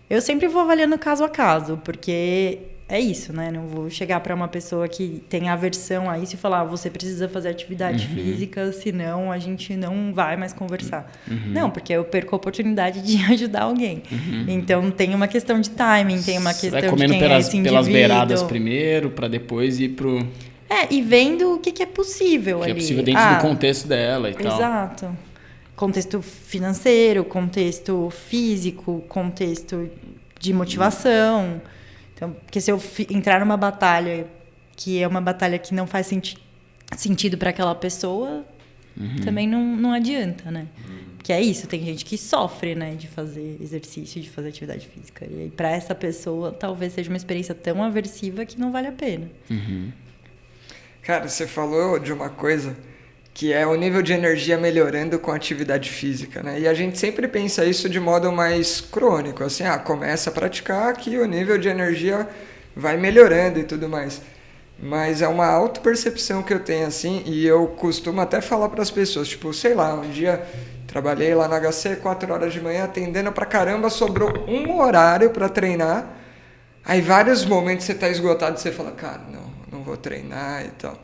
eu sempre vou avaliando caso a caso, porque é isso, né? Não vou chegar para uma pessoa que tem aversão a isso e falar: você precisa fazer atividade física, senão a gente não vai mais conversar. Não, porque eu perco a oportunidade de ajudar alguém. Então, tem uma questão de timing, tem uma questão vai comendo de quem é esse indivíduo. pelas beiradas primeiro, para depois ir pro... e vendo o que é possível ali. Que é possível dentro do contexto dela e tal. Exato. Contexto financeiro, contexto físico, contexto de motivação. Então, porque se eu entrar numa batalha que é uma batalha que não faz sentido para aquela pessoa, também não adianta, né? Porque é isso, tem gente que sofre, né, de fazer exercício, de fazer atividade física. E aí, para essa pessoa, talvez seja uma experiência tão aversiva que não vale a pena. Cara, você falou de uma coisa que é o nível de energia melhorando com a atividade física, né? E a gente sempre pensa isso de modo mais crônico, assim, começa a praticar que o nível de energia vai melhorando e tudo mais. Mas é uma autopercepção que eu tenho, assim, e eu costumo até falar para as pessoas, tipo, sei lá, um dia trabalhei lá na HC 4 horas de manhã, atendendo pra caramba, sobrou um horário para treinar, aí vários momentos você tá esgotado e você fala: cara, não vou treinar e tal.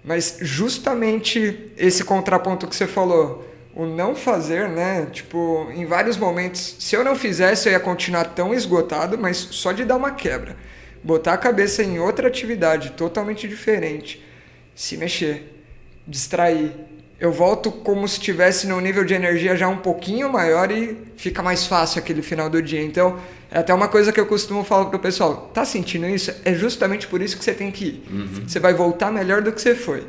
Mas justamente esse contraponto que você falou, o não fazer, né? Tipo, em vários momentos, se eu não fizesse, eu ia continuar tão esgotado, mas só de dar uma quebra. Botar a cabeça em outra atividade totalmente diferente, se mexer, distrair. Eu volto como se estivesse num nível de energia já um pouquinho maior e fica mais fácil aquele final do dia. Então, é até uma coisa que eu costumo falar pro pessoal: tá sentindo isso? É justamente por isso que você tem que ir. Você vai voltar melhor do que você foi.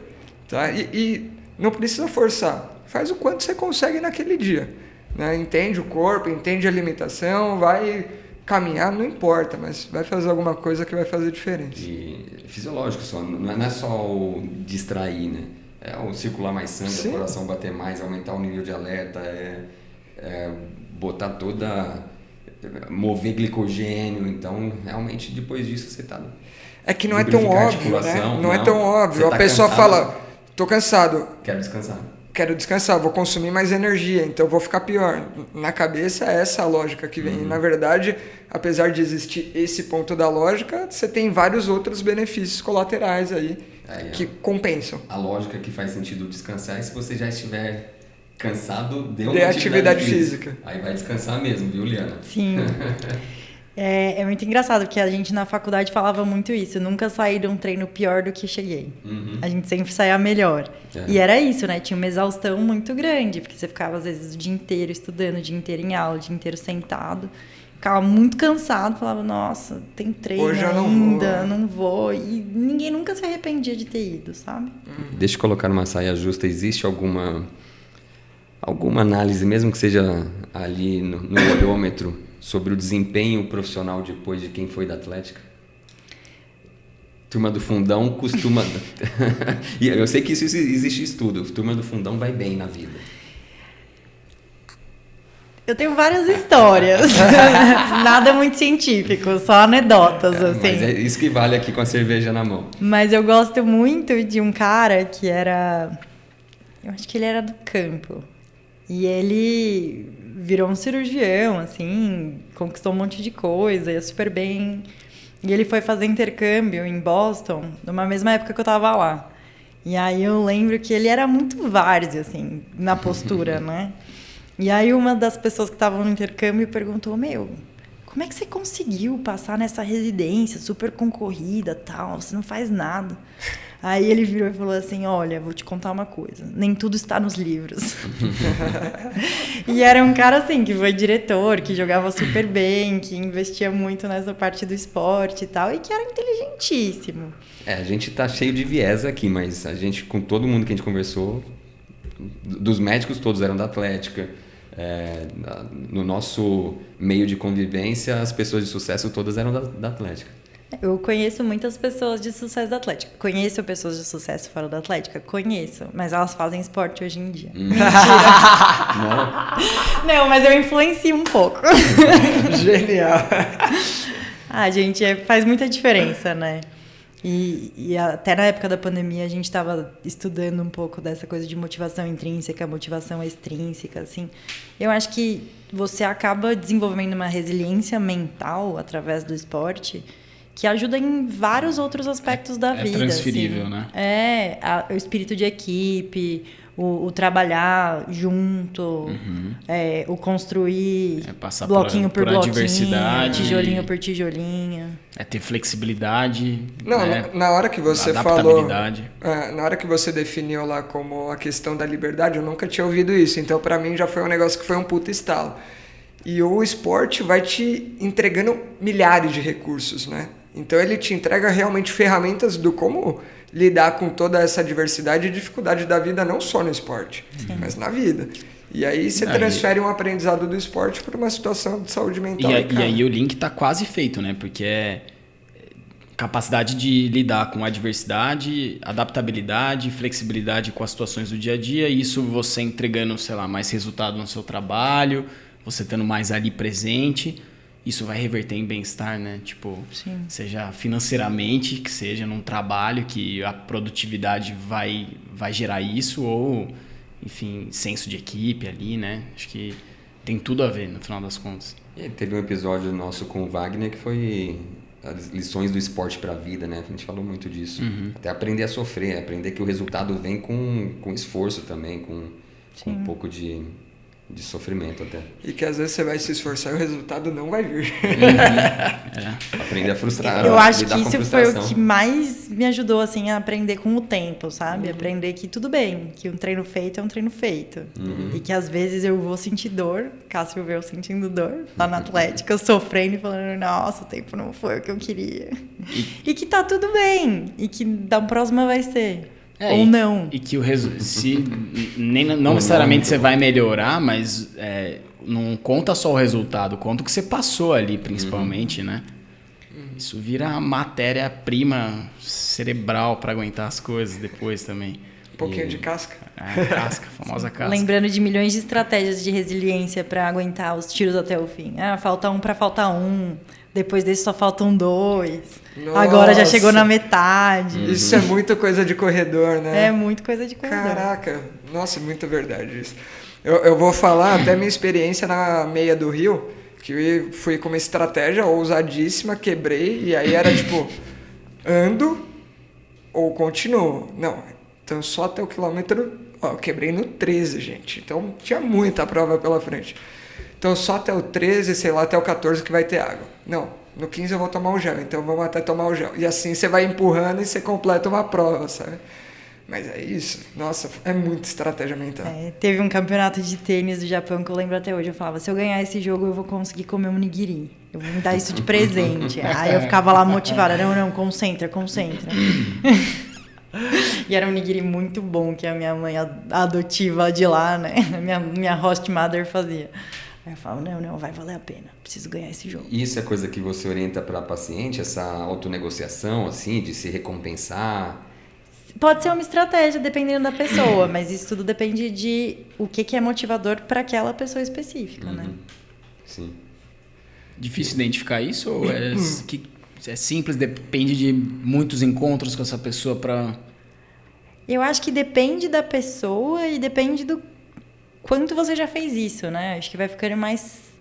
Tá? E não precisa forçar. Faz o quanto você consegue naquele dia. Né? Entende o corpo, entende a alimentação, vai caminhar, não importa, mas vai fazer alguma coisa que vai fazer diferença. E fisiológico só, não é só o distrair, né? É o circular mais sangue, o coração bater mais, aumentar o nível de alerta, botar mover glicogênio. Então, realmente, depois disso, você tá... É que não é tão óbvio, né? Não é tão óbvio. Tá a pessoa cansado, fala: tô cansado. Quero descansar, vou consumir mais energia, então vou ficar pior. Na cabeça é essa a lógica que vem. Na verdade, apesar de existir esse ponto da lógica, você tem vários outros benefícios colaterais aí que compensam. A lógica que faz sentido descansar é se você já estiver cansado de uma De atividade física. Aí vai descansar mesmo, viu, Liana? Sim. É muito engraçado, porque a gente na faculdade falava muito isso. Eu nunca saí de um treino pior do que cheguei. A gente sempre saía melhor. E era isso, né? Tinha uma exaustão muito grande, porque você ficava, às vezes, o dia inteiro estudando, o dia inteiro em aula, o dia inteiro sentado. Ficava muito cansado, falava, nossa, tem treino Hoje eu ainda, não vou. E ninguém nunca se arrependia de ter ido, sabe? Deixa eu colocar numa saia justa. Existe alguma análise, mesmo que seja ali no olhômetro, sobre o desempenho profissional depois de quem foi da Atlética? Turma do fundão costuma... E eu sei que isso existe estudo. Turma do fundão vai bem na vida. Eu tenho várias histórias. Nada muito científico, só anedotas, assim. Mas é isso que vale aqui com a cerveja na mão. Mas eu gosto muito de um cara que era... Eu acho que ele era do campo. E ele virou um cirurgião, assim, conquistou um monte de coisa, ia super bem. E ele foi fazer intercâmbio em Boston, numa mesma época que eu tava lá. E aí eu lembro que ele era muito várzea, assim, na postura, né? E aí uma das pessoas que estavam no intercâmbio perguntou, como é que você conseguiu passar nessa residência super concorrida, tal, você não faz nada. Aí ele virou e falou assim, olha, vou te contar uma coisa, nem tudo está nos livros. E era um cara assim, que foi diretor, que jogava super bem, que investia muito nessa parte do esporte e tal, e que era inteligentíssimo. A gente tá cheio de viés aqui, mas a gente, com todo mundo que a gente conversou, dos médicos todos eram da Atlética. No nosso meio de convivência, as pessoas de sucesso todas eram da Atlética. Eu conheço muitas pessoas de sucesso da Atlética. Conheço pessoas de sucesso fora da Atlética? Conheço. Mas elas fazem esporte hoje em dia. Mentira. Não, mas eu influencio um pouco. Genial. Gente, faz muita diferença, né? E até na época da pandemia a gente estava estudando um pouco dessa coisa de motivação intrínseca, motivação extrínseca, assim. Eu acho que você acaba desenvolvendo uma resiliência mental através do esporte que ajuda em vários outros aspectos da vida. É transferível, assim. né? O espírito de equipe, o trabalhar junto, o construir passar bloquinho por bloquinho, adversidade, tijolinho por tijolinho. Ter flexibilidade. Não, na hora que você falou, na hora que você definiu lá como a questão da liberdade, eu nunca tinha ouvido isso. Então, pra mim, já foi um negócio que foi um puta estalo. E o esporte vai te entregando milhares de recursos, né? Então, ele te entrega realmente ferramentas do como lidar com toda essa diversidade e dificuldade da vida, não só no esporte, mas na vida. E aí você transfere um aprendizado do esporte para uma situação de saúde mental. E aí o link tá quase feito, né? Porque é capacidade de lidar com adversidade, adaptabilidade, flexibilidade com as situações do dia a dia. Isso você entregando, sei lá, mais resultado no seu trabalho, você estando mais ali presente. Isso vai reverter em bem-estar, né? Tipo, seja financeiramente, que seja num trabalho que a produtividade vai gerar isso, ou, enfim, senso de equipe ali, né? Acho que tem tudo a ver, no final das contas. E teve um episódio nosso com o Wagner que foi as lições do esporte para a vida, né? A gente falou muito disso. Até aprender a sofrer, aprender que o resultado vem com esforço também, com um pouco de sofrimento até. E que às vezes você vai se esforçar e o resultado não vai vir. Aprender a frustrar. Eu acho que isso foi o que mais me ajudou assim, a aprender com o tempo, sabe? Aprender que tudo bem, que um treino feito é um treino feito. E que às vezes eu vou sentir dor, Cássio vê eu sentindo dor lá na Atlética, eu sofrendo e falando, nossa, o tempo não foi o que eu queria. E que tá tudo bem. E que da próxima vai ser. Ou não. E que não necessariamente você vai melhorar, mas não conta só o resultado, conta o que você passou ali, principalmente, né? Isso vira matéria-prima cerebral para aguentar as coisas depois também. Um pouquinho de casca. Casca, a famosa casca. Lembrando de milhões de estratégias de resiliência para aguentar os tiros até o fim. Falta um para faltar um. Depois desse só faltam 2. Nossa. Agora já chegou na metade. Isso é muita coisa de corredor, né? É muito coisa de corredor. Caraca, nossa, muita verdade isso. Eu vou falar até minha experiência na meia do Rio, que eu fui com uma estratégia ousadíssima, quebrei, e aí era tipo, ando, ou continuo. Não, então só até o quilômetro... Ó, eu quebrei no 13, gente. Então tinha muita prova pela frente. Então só até o 13, sei lá, até o 14 que vai ter água. Não, no 15 eu vou tomar o gel, então vamos até tomar o gel. E assim você vai empurrando e você completa uma prova, sabe? Mas é isso. Nossa, é muita estratégia mental. Teve um campeonato de tênis do Japão que eu lembro até hoje. Eu falava, se eu ganhar esse jogo, eu vou conseguir comer um nigiri. Eu vou me dar isso de presente. Aí eu ficava lá motivada. Não, concentra. E era um nigiri muito bom que a minha mãe adotiva de lá, né? Minha host mother fazia. Aí eu falava, não, vai valer a pena. Preciso ganhar esse jogo. Isso é coisa que você orienta para paciente, essa autonegociação, assim, de se recompensar? Pode ser uma estratégia, dependendo da pessoa, mas isso tudo depende de o que é motivador para aquela pessoa específica, né? Sim. Difícil identificar isso ou é simples, depende de muitos encontros com essa pessoa para... Eu acho que depende da pessoa e depende do quanto você já fez isso, né? Acho que vai ficando mais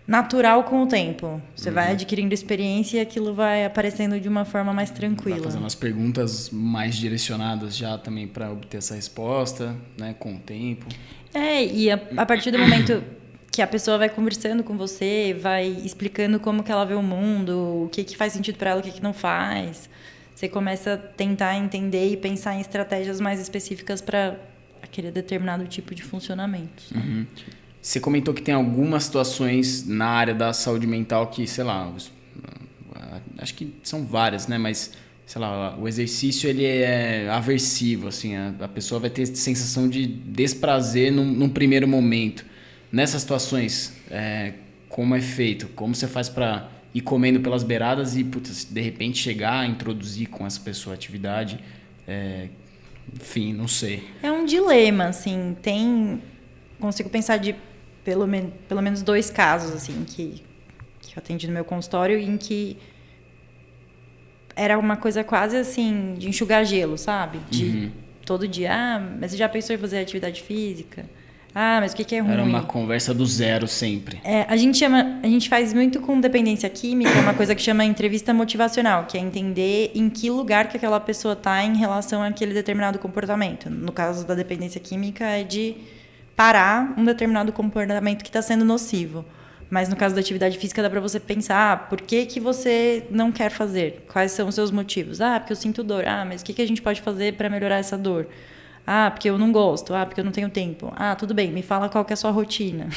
natural com o tempo. Você vai adquirindo experiência e aquilo vai aparecendo de uma forma mais tranquila. Vai fazendo as perguntas mais direcionadas já também para obter essa resposta, né? Com o tempo. E a partir do momento que a pessoa vai conversando com você, vai explicando como que ela vê o mundo, o que faz sentido para ela, o que não faz. Você começa a tentar entender e pensar em estratégias mais específicas para aquele determinado tipo de funcionamento. Uhum. Você comentou que tem algumas situações na área da saúde mental que, sei lá, acho que são várias, né? Mas, sei lá, o exercício ele é aversivo, assim, a pessoa vai ter sensação de desprazer num primeiro momento. Nessas situações, como é feito? Como você faz para ir comendo pelas beiradas e, putz, de repente chegar a introduzir com essa pessoa a atividade? Enfim, não sei. É um dilema, assim, consigo pensar de pelo menos 2 casos, assim, que eu atendi no meu consultório, em que era uma coisa quase, assim, de enxugar gelo, sabe? De todo dia, mas você já pensou em fazer atividade física? Mas o que é ruim? Era uma conversa do zero sempre. A gente faz muito com dependência química, uma coisa que chama entrevista motivacional, que é entender em que lugar que aquela pessoa está em relação àquele determinado comportamento. No caso da dependência química, é de parar um determinado comportamento que está sendo nocivo. Mas no caso da atividade física, dá para você pensar por que você não quer fazer? Quais são os seus motivos? Porque eu sinto dor. Mas o que a gente pode fazer para melhorar essa dor? Porque eu não gosto. Porque eu não tenho tempo. Tudo bem, me fala qual que é a sua rotina.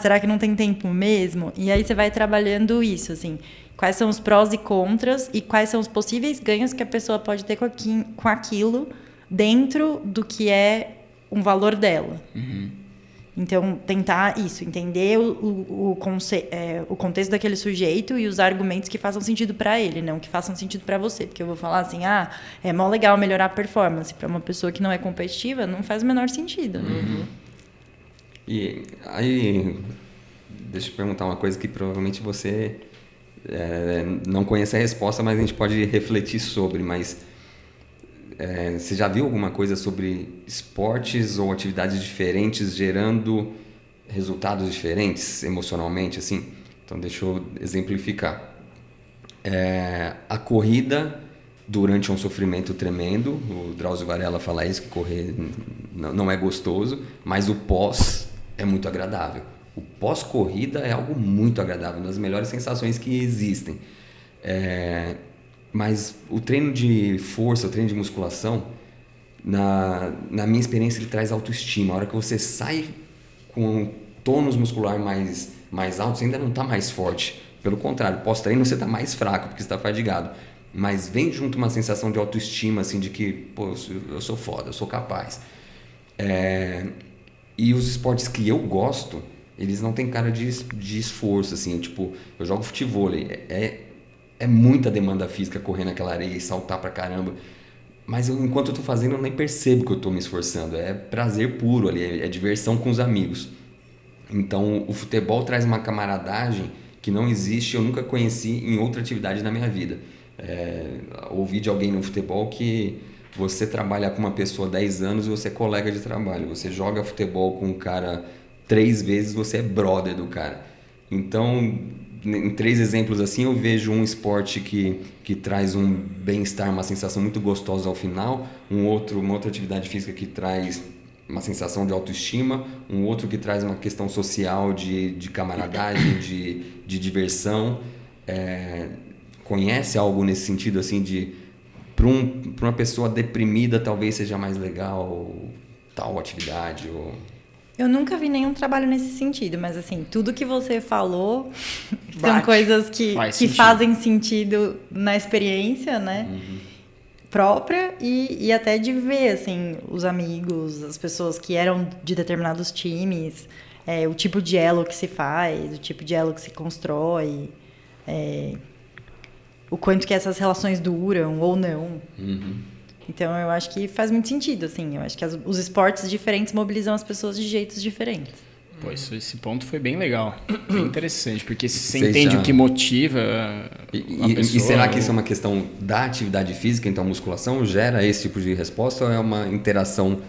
Será que não tem tempo mesmo? E aí você vai trabalhando isso, assim. Quais são os prós e contras e quais são os possíveis ganhos que a pessoa pode ter com aquilo dentro do que é um valor dela. Então, tentar isso, entender o contexto daquele sujeito e os argumentos que façam sentido para ele, não que façam sentido para você. Porque eu vou falar assim, é mó legal melhorar a performance. Para uma pessoa que não é competitiva, não faz o menor sentido. Né? E aí, deixa eu perguntar uma coisa que provavelmente você não conhece a resposta, mas a gente pode refletir sobre, mas... você já viu alguma coisa sobre esportes ou atividades diferentes gerando resultados diferentes emocionalmente, assim? Então, deixa eu exemplificar. A corrida durante um sofrimento tremendo, o Drauzio Varela fala isso, que correr não é gostoso, mas o pós é muito agradável. O pós-corrida é algo muito agradável, uma das melhores sensações que existem. Mas o treino de força, o treino de musculação, na minha experiência, ele traz autoestima. A hora que você sai com um tônus muscular mais alto, você ainda não está mais forte. Pelo contrário, pós-treino você está mais fraco, porque você está fadigado. Mas vem junto uma sensação de autoestima, assim, de que, eu sou foda, eu sou capaz. E os esportes que eu gosto, eles não têm cara de esforço, assim. Eu jogo futevôlei, é muita demanda física correr naquela areia e saltar pra caramba. Mas enquanto eu tô fazendo, eu nem percebo que eu tô me esforçando. É prazer puro ali, é diversão com os amigos. Então, o futebol traz uma camaradagem que não existe, eu nunca conheci em outra atividade na minha vida. Ouvi de alguém no futebol que você trabalha com uma pessoa há 10 anos e você é colega de trabalho. Você joga futebol com um cara 3 vezes, você é brother do cara. Então... em 3 exemplos assim, eu vejo um esporte que traz um bem-estar, uma sensação muito gostosa ao final, uma outra atividade física que traz uma sensação de autoestima, um outro que traz uma questão social de camaradagem, de diversão. Conhece algo nesse sentido assim de para uma pessoa deprimida talvez seja mais legal tal atividade ou... Eu nunca vi nenhum trabalho nesse sentido, mas assim, tudo que você falou são Bate. coisas que sentido. fazem sentido na experiência, né? Própria e até de ver, assim, os amigos, as pessoas que eram de determinados times, o tipo de elo que se faz, o tipo de elo que se constrói, o quanto que essas relações duram ou não. Então, eu acho que faz muito sentido, assim. Eu acho que os esportes diferentes mobilizam as pessoas de jeitos diferentes. Pô, esse ponto foi bem legal. Bem interessante, porque se você Você entende já- o que motiva a E pessoa... será que isso é uma questão da atividade física, então a musculação gera esse tipo de resposta ou é uma interação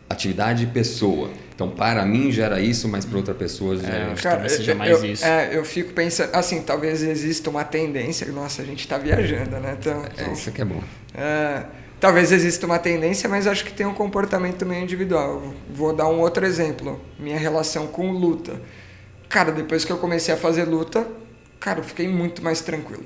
atividade e pessoa? Então, para mim gera isso, mas para outra pessoa gera... acho que talvez seja mais isso. Eu fico pensando, assim, talvez exista uma tendência, nossa, a gente tá viajando, né? Então, Isso aqui é bom. talvez exista uma tendência, mas acho que tem um comportamento meio individual. Vou dar um outro exemplo, minha relação com luta. Cara, depois que eu comecei a fazer luta, cara, eu fiquei muito mais tranquilo.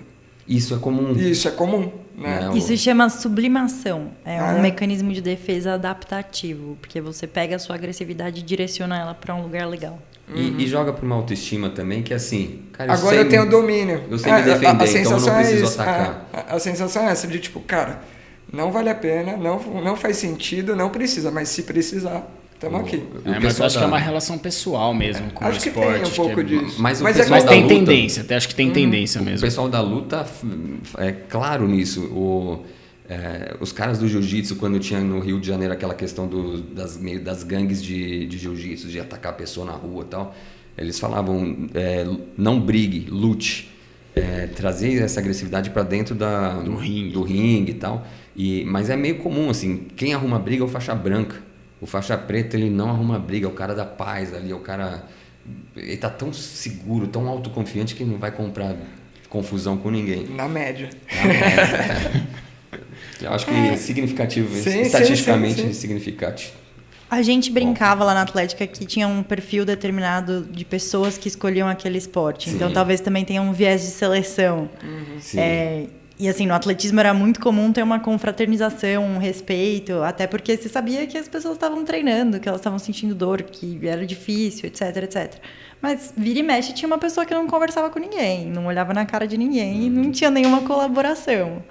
Isso é comum. E isso é comum, né? Não. Isso se chama sublimação. É um é? mecanismo de defesa adaptativo, porque você pega a sua agressividade e direciona ela para um lugar legal. E joga para uma autoestima também, que é assim... Cara, Agora eu tenho domínio. Eu sei me defender, então eu sensação não preciso isso. atacar. A sensação é essa, de tipo, cara, não vale a pena, não faz sentido, não precisa, mas se precisar, estamos aqui. E o mas eu pessoal acho que é da- uma relação pessoal mesmo com Acho o que esporte. tem um pouco disso. Mas o Mas pessoal Mas da tem luta- tendência, até acho que tem tendência O mesmo. pessoal da luta é claro nisso. Os caras do jiu-jitsu, quando tinha no Rio de Janeiro aquela questão das gangues de jiu-jitsu, de atacar a pessoa na rua e tal, eles falavam, não brigue, lute. Trazer essa agressividade para dentro do ringue e tal. Mas é meio comum, assim, quem arruma briga é o faixa branca. O faixa preta, ele não arruma briga, é o cara da paz ali, é o cara... Ele tá tão seguro, tão autoconfiante que não vai comprar confusão com ninguém. Na média. Eu acho que é significativo, Sim, estatisticamente sim. significativo. A gente brincava lá na Atlética que tinha um perfil determinado de pessoas que escolhiam aquele esporte. Sim. Então, talvez também tenha um viés de seleção. Sim. E assim, no atletismo era muito comum ter uma confraternização, um respeito, até porque se sabia que as pessoas estavam treinando, que elas estavam sentindo dor, que era difícil, etc, etc. Mas vira e mexe tinha uma pessoa que não conversava com ninguém, não olhava na cara de ninguém e não tinha nenhuma colaboração.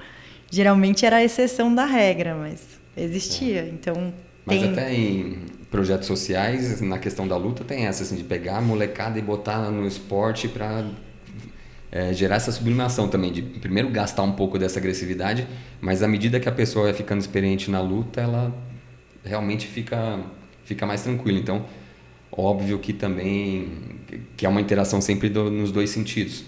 Geralmente era a exceção da regra, mas existia. Então, Mas até em projetos sociais, na questão da luta, tem essa, assim, de pegar a molecada e botar no esporte para gerar essa sublimação também, de primeiro gastar um pouco dessa agressividade, mas à medida que a pessoa vai ficando experiente na luta, ela realmente fica mais tranquila. Então, óbvio que também que é uma interação sempre nos dois sentidos.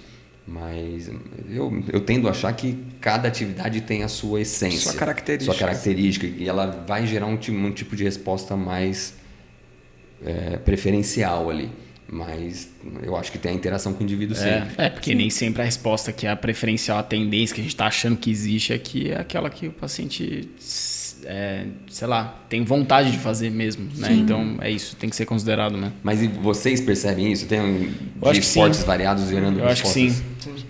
Mas eu tendo a achar que cada atividade tem a sua essência. Sua característica. E ela vai gerar um tipo de resposta mais preferencial ali. Mas eu acho que tem a interação com o indivíduo sempre. Porque nem sempre a resposta que é a preferencial, a tendência que a gente está achando que existe aqui é aquela que o paciente, sei lá, tem vontade de fazer mesmo, né? Então é isso, tem que ser considerado, né? Mas e vocês percebem isso? Tem acho de que esportes sim. variados gerando Eu acho que respostas? sim.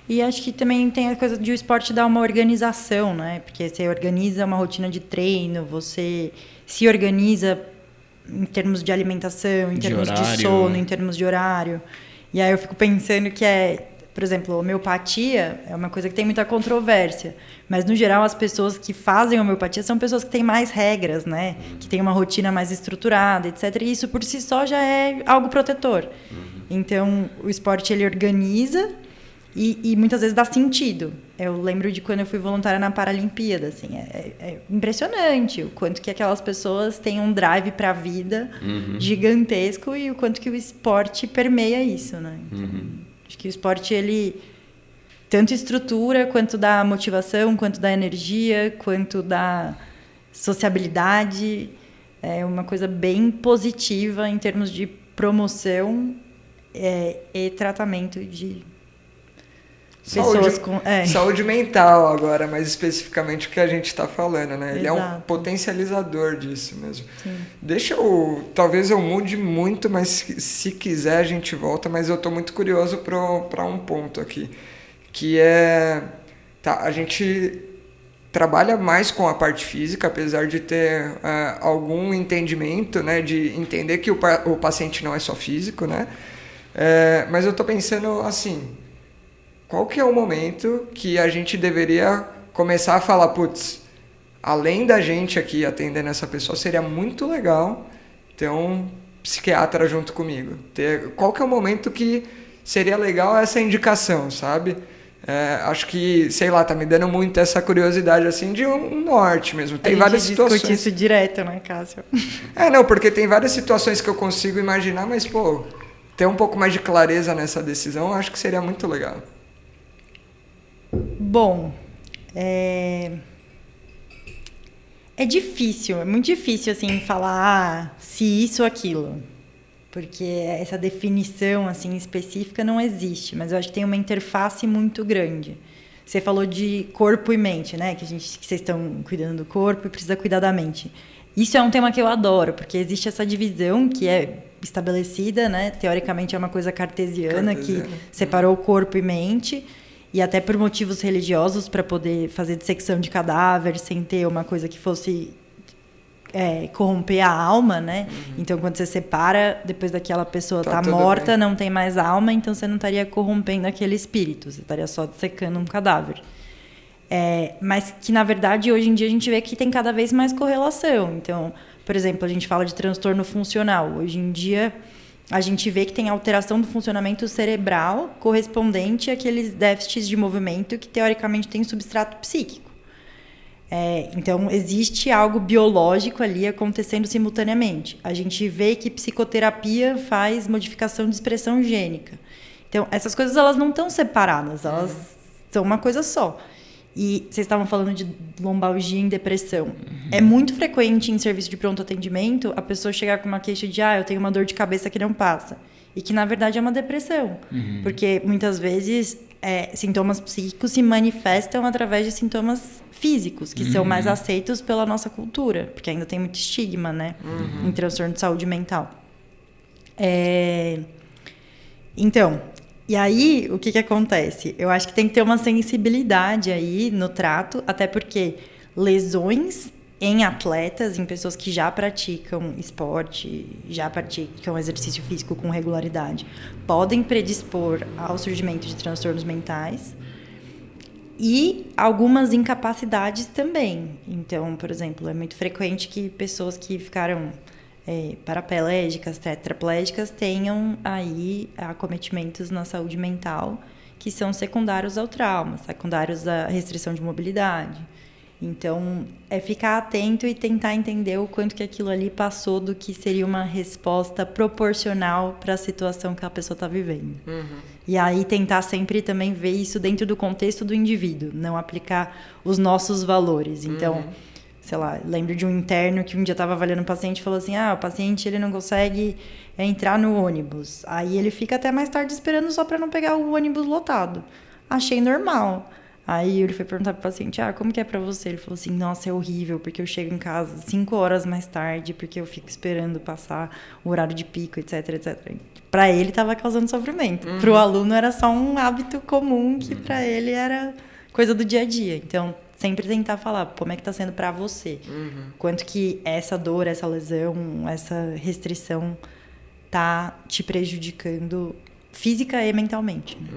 E acho que também tem a coisa de o esporte dar uma organização, né? Porque você organiza uma rotina de treino, você se organiza em termos de alimentação, em De termos de horário. sono, em termos de horário. E aí eu fico pensando que por exemplo, a homeopatia é uma coisa que tem muita controvérsia. Mas, no geral, as pessoas que fazem homeopatia são pessoas que têm mais regras, né? Que têm uma rotina mais estruturada, etc. E isso, por si só, já é algo protetor. Então, o esporte, ele organiza e muitas vezes dá sentido. Eu lembro de quando eu fui voluntária na Paralimpíada, assim, é impressionante o quanto que aquelas pessoas têm um drive para a vida gigantesco e o quanto que o esporte permeia isso, né? Então, acho que o esporte, ele tanto estrutura, quanto da motivação, quanto da energia, quanto da sociabilidade. É uma coisa bem positiva em termos de promoção e tratamento de Saúde, pessoas com... saúde mental agora, mais especificamente o que a gente está falando, né? Ele é um Exato. potencializador disso mesmo. Sim. Talvez eu mude muito, mas se quiser a gente volta, mas eu estou muito curioso para um ponto aqui, que é... Tá, a gente trabalha mais com a parte física, apesar de ter algum entendimento, né? De entender que o paciente não é só físico, né? Mas eu estou pensando assim... Qual que é o momento que a gente deveria começar a falar, putz, além da gente aqui atendendo essa pessoa, seria muito legal ter um psiquiatra junto comigo. Qual que é o momento que seria legal essa indicação, sabe? Acho que, sei lá, tá me dando muito essa curiosidade, assim, de um norte mesmo. Tem várias situações... discute isso direto, né, Cássio? Não, porque tem várias situações que eu consigo imaginar, mas, pô, ter um pouco mais de clareza nessa decisão, acho que seria muito legal. Bom, é difícil, é muito difícil, assim, falar se isso ou aquilo. Porque essa definição, assim, específica não existe. Mas eu acho que tem uma interface muito grande. Você falou de corpo e mente, né? Que vocês estão cuidando do corpo e precisa cuidar da mente. Isso é um tema que eu adoro, porque existe essa divisão que é estabelecida, né? Teoricamente é uma coisa cartesiana. Que separou corpo e mente. E até por motivos religiosos, para poder fazer dissecção de cadáver sem ter uma coisa que fosse corromper a alma, né? Então, quando você separa, depois daquela pessoa tá morta, não tem mais alma, então você não estaria corrompendo aquele espírito, você estaria só dissecando um cadáver. Mas que, na verdade, hoje em dia a gente vê que tem cada vez mais correlação. Então, por exemplo, a gente fala de transtorno funcional. Hoje em dia... a gente vê que tem alteração do funcionamento cerebral correspondente àqueles déficits de movimento que, teoricamente, tem substrato psíquico. Então, existe algo biológico ali acontecendo simultaneamente. A gente vê que psicoterapia faz modificação de expressão gênica. Então, essas coisas elas não estão separadas, elas são uma coisa só. E vocês estavam falando de lombalgia em depressão. É muito frequente em serviço de pronto atendimento a pessoa chegar com uma queixa de eu tenho uma dor de cabeça que não passa. E que, na verdade, é uma depressão. Porque, muitas vezes, sintomas psíquicos se manifestam através de sintomas físicos, que são mais aceitos pela nossa cultura. Porque ainda tem muito estigma, né? Em transtorno de saúde mental. Então... E aí, o que acontece? Eu acho que tem que ter uma sensibilidade aí no trato, até porque lesões em atletas, em pessoas que já praticam esporte, já praticam exercício físico com regularidade, podem predispor ao surgimento de transtornos mentais e algumas incapacidades também. Então, por exemplo, é muito frequente que pessoas que ficaram... paraplégicas, tetraplégicas, tenham aí acometimentos na saúde mental que são secundários ao trauma, secundários à restrição de mobilidade. Então, ficar atento e tentar entender o quanto que aquilo ali passou do que seria uma resposta proporcional para a situação que a pessoa está vivendo. E aí tentar sempre também ver isso dentro do contexto do indivíduo, não aplicar os nossos valores. Então... sei lá, lembro de um interno que um dia estava avaliando um paciente e falou assim, o paciente ele não consegue entrar no ônibus. Aí ele fica até mais tarde esperando só para não pegar o ônibus lotado. Achei normal. Aí ele foi perguntar pro paciente, como que é para você? Ele falou assim, nossa, é horrível, porque eu chego em casa 5 horas mais tarde, porque eu fico esperando passar o horário de pico, etc, etc. Para ele estava causando sofrimento. Para o aluno era só um hábito comum que para ele era coisa do dia a dia. Então... sempre tentar falar como é que está sendo para você. Quanto que essa dor, essa lesão, essa restrição tá te prejudicando física e mentalmente. Né?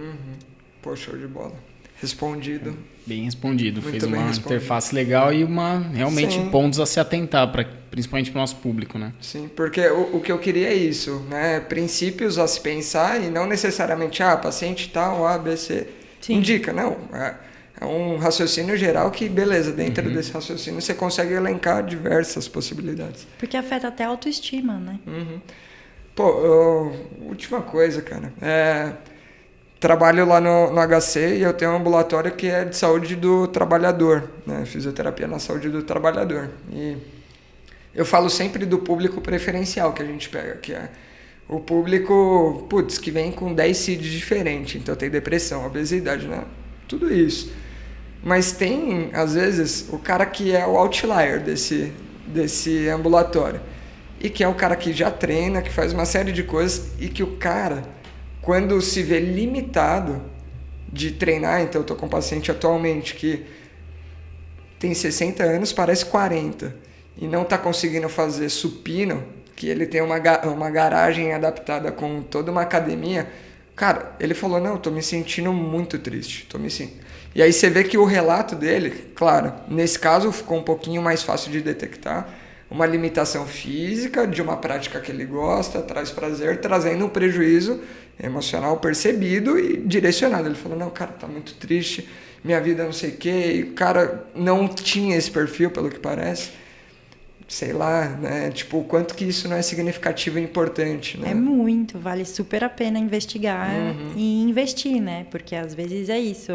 Pô, show de bola. Respondido. Bem respondido. Muito Fez bem uma respondido. interface legal e realmente pontos a se atentar, principalmente para o nosso público, né? Sim, porque o que eu queria é isso, né? Princípios a se pensar e não necessariamente, paciente tal, A, B, C. Sim. Indica, não. É um raciocínio geral que, beleza, dentro desse raciocínio você consegue elencar diversas possibilidades. Porque afeta até a autoestima, né? Pô, última coisa, cara. Trabalho lá no HC e eu tenho um ambulatório que é de saúde do trabalhador, né? Fisioterapia na saúde do trabalhador. E eu falo sempre do público preferencial que a gente pega, que é o público, putz, que vem com 10 CID diferentes, então tem depressão, obesidade, né? Tudo isso. Mas tem, às vezes, o cara que é o outlier desse ambulatório. E que é o cara que já treina, que faz uma série de coisas, e que o cara, quando se vê limitado de treinar, então eu tô com um paciente atualmente que tem 60 anos, parece 40, e não tá conseguindo fazer supino, que ele tem uma garagem adaptada com toda uma academia, cara, ele falou, não, eu tô me sentindo muito triste, E aí você vê que o relato dele, claro, nesse caso ficou um pouquinho mais fácil de detectar, uma limitação física de uma prática que ele gosta, traz prazer, trazendo um prejuízo emocional percebido e direcionado. Ele falou, não, cara, tá muito triste, minha vida não sei o quê, e o cara não tinha esse perfil, pelo que parece. Sei lá, né? Tipo, o quanto que isso não é significativo e importante, né? É muito, vale super a pena investigar e investir, né? Porque às vezes é isso,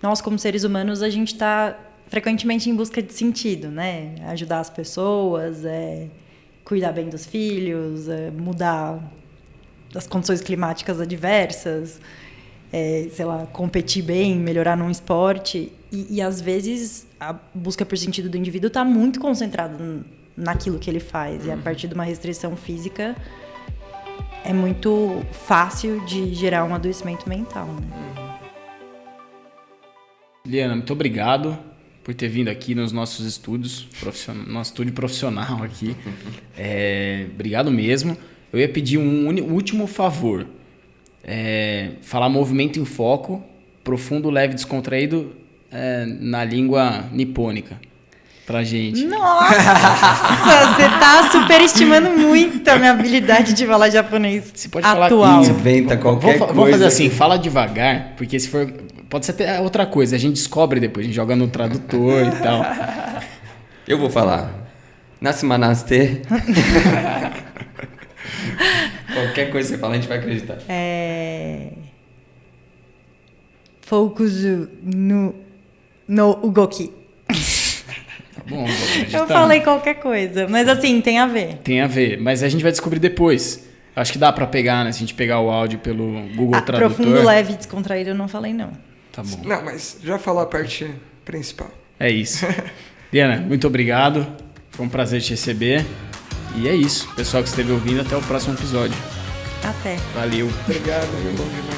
nós como seres humanos, a gente tá frequentemente em busca de sentido, né? Ajudar as pessoas, cuidar bem dos filhos, mudar as condições climáticas adversas, sei lá, competir bem, melhorar num esporte. E às vezes a busca por sentido do indivíduo está muito concentrada naquilo que ele faz. E a partir de uma restrição física é muito fácil de gerar um adoecimento mental, né? Liana, muito obrigado por ter vindo aqui nos nossos estudos, nosso estúdio profissional aqui. Obrigado mesmo. Eu ia pedir um último favor. Falar movimento em foco, profundo, leve, descontraído, na língua nipônica pra gente. Nossa, você tá superestimando muito a minha habilidade de falar japonês Você pode atual. falar, inventa qualquer coisa. Vamos fazer assim, fala devagar, porque se for, pode ser até outra coisa, a gente descobre depois, a gente joga no tradutor e tal. Eu vou falar. Nasimanaste. Qualquer coisa que você fala, a gente vai acreditar. Focus no ugoki. Tá bom, vou acreditar. Eu falei qualquer coisa, mas assim, tem a ver. Tem a ver, mas a gente vai descobrir depois. Acho que dá pra pegar, né? Se a gente pegar o áudio pelo Google Tradutor. Profundo, leve e descontraído eu não falei, não. Tá bom. Não, mas já falou a parte principal. É isso. Liana, muito obrigado. Foi um prazer te receber. E é isso. Pessoal que esteve ouvindo, até o próximo episódio. Até. Valeu. Obrigado, bom demais.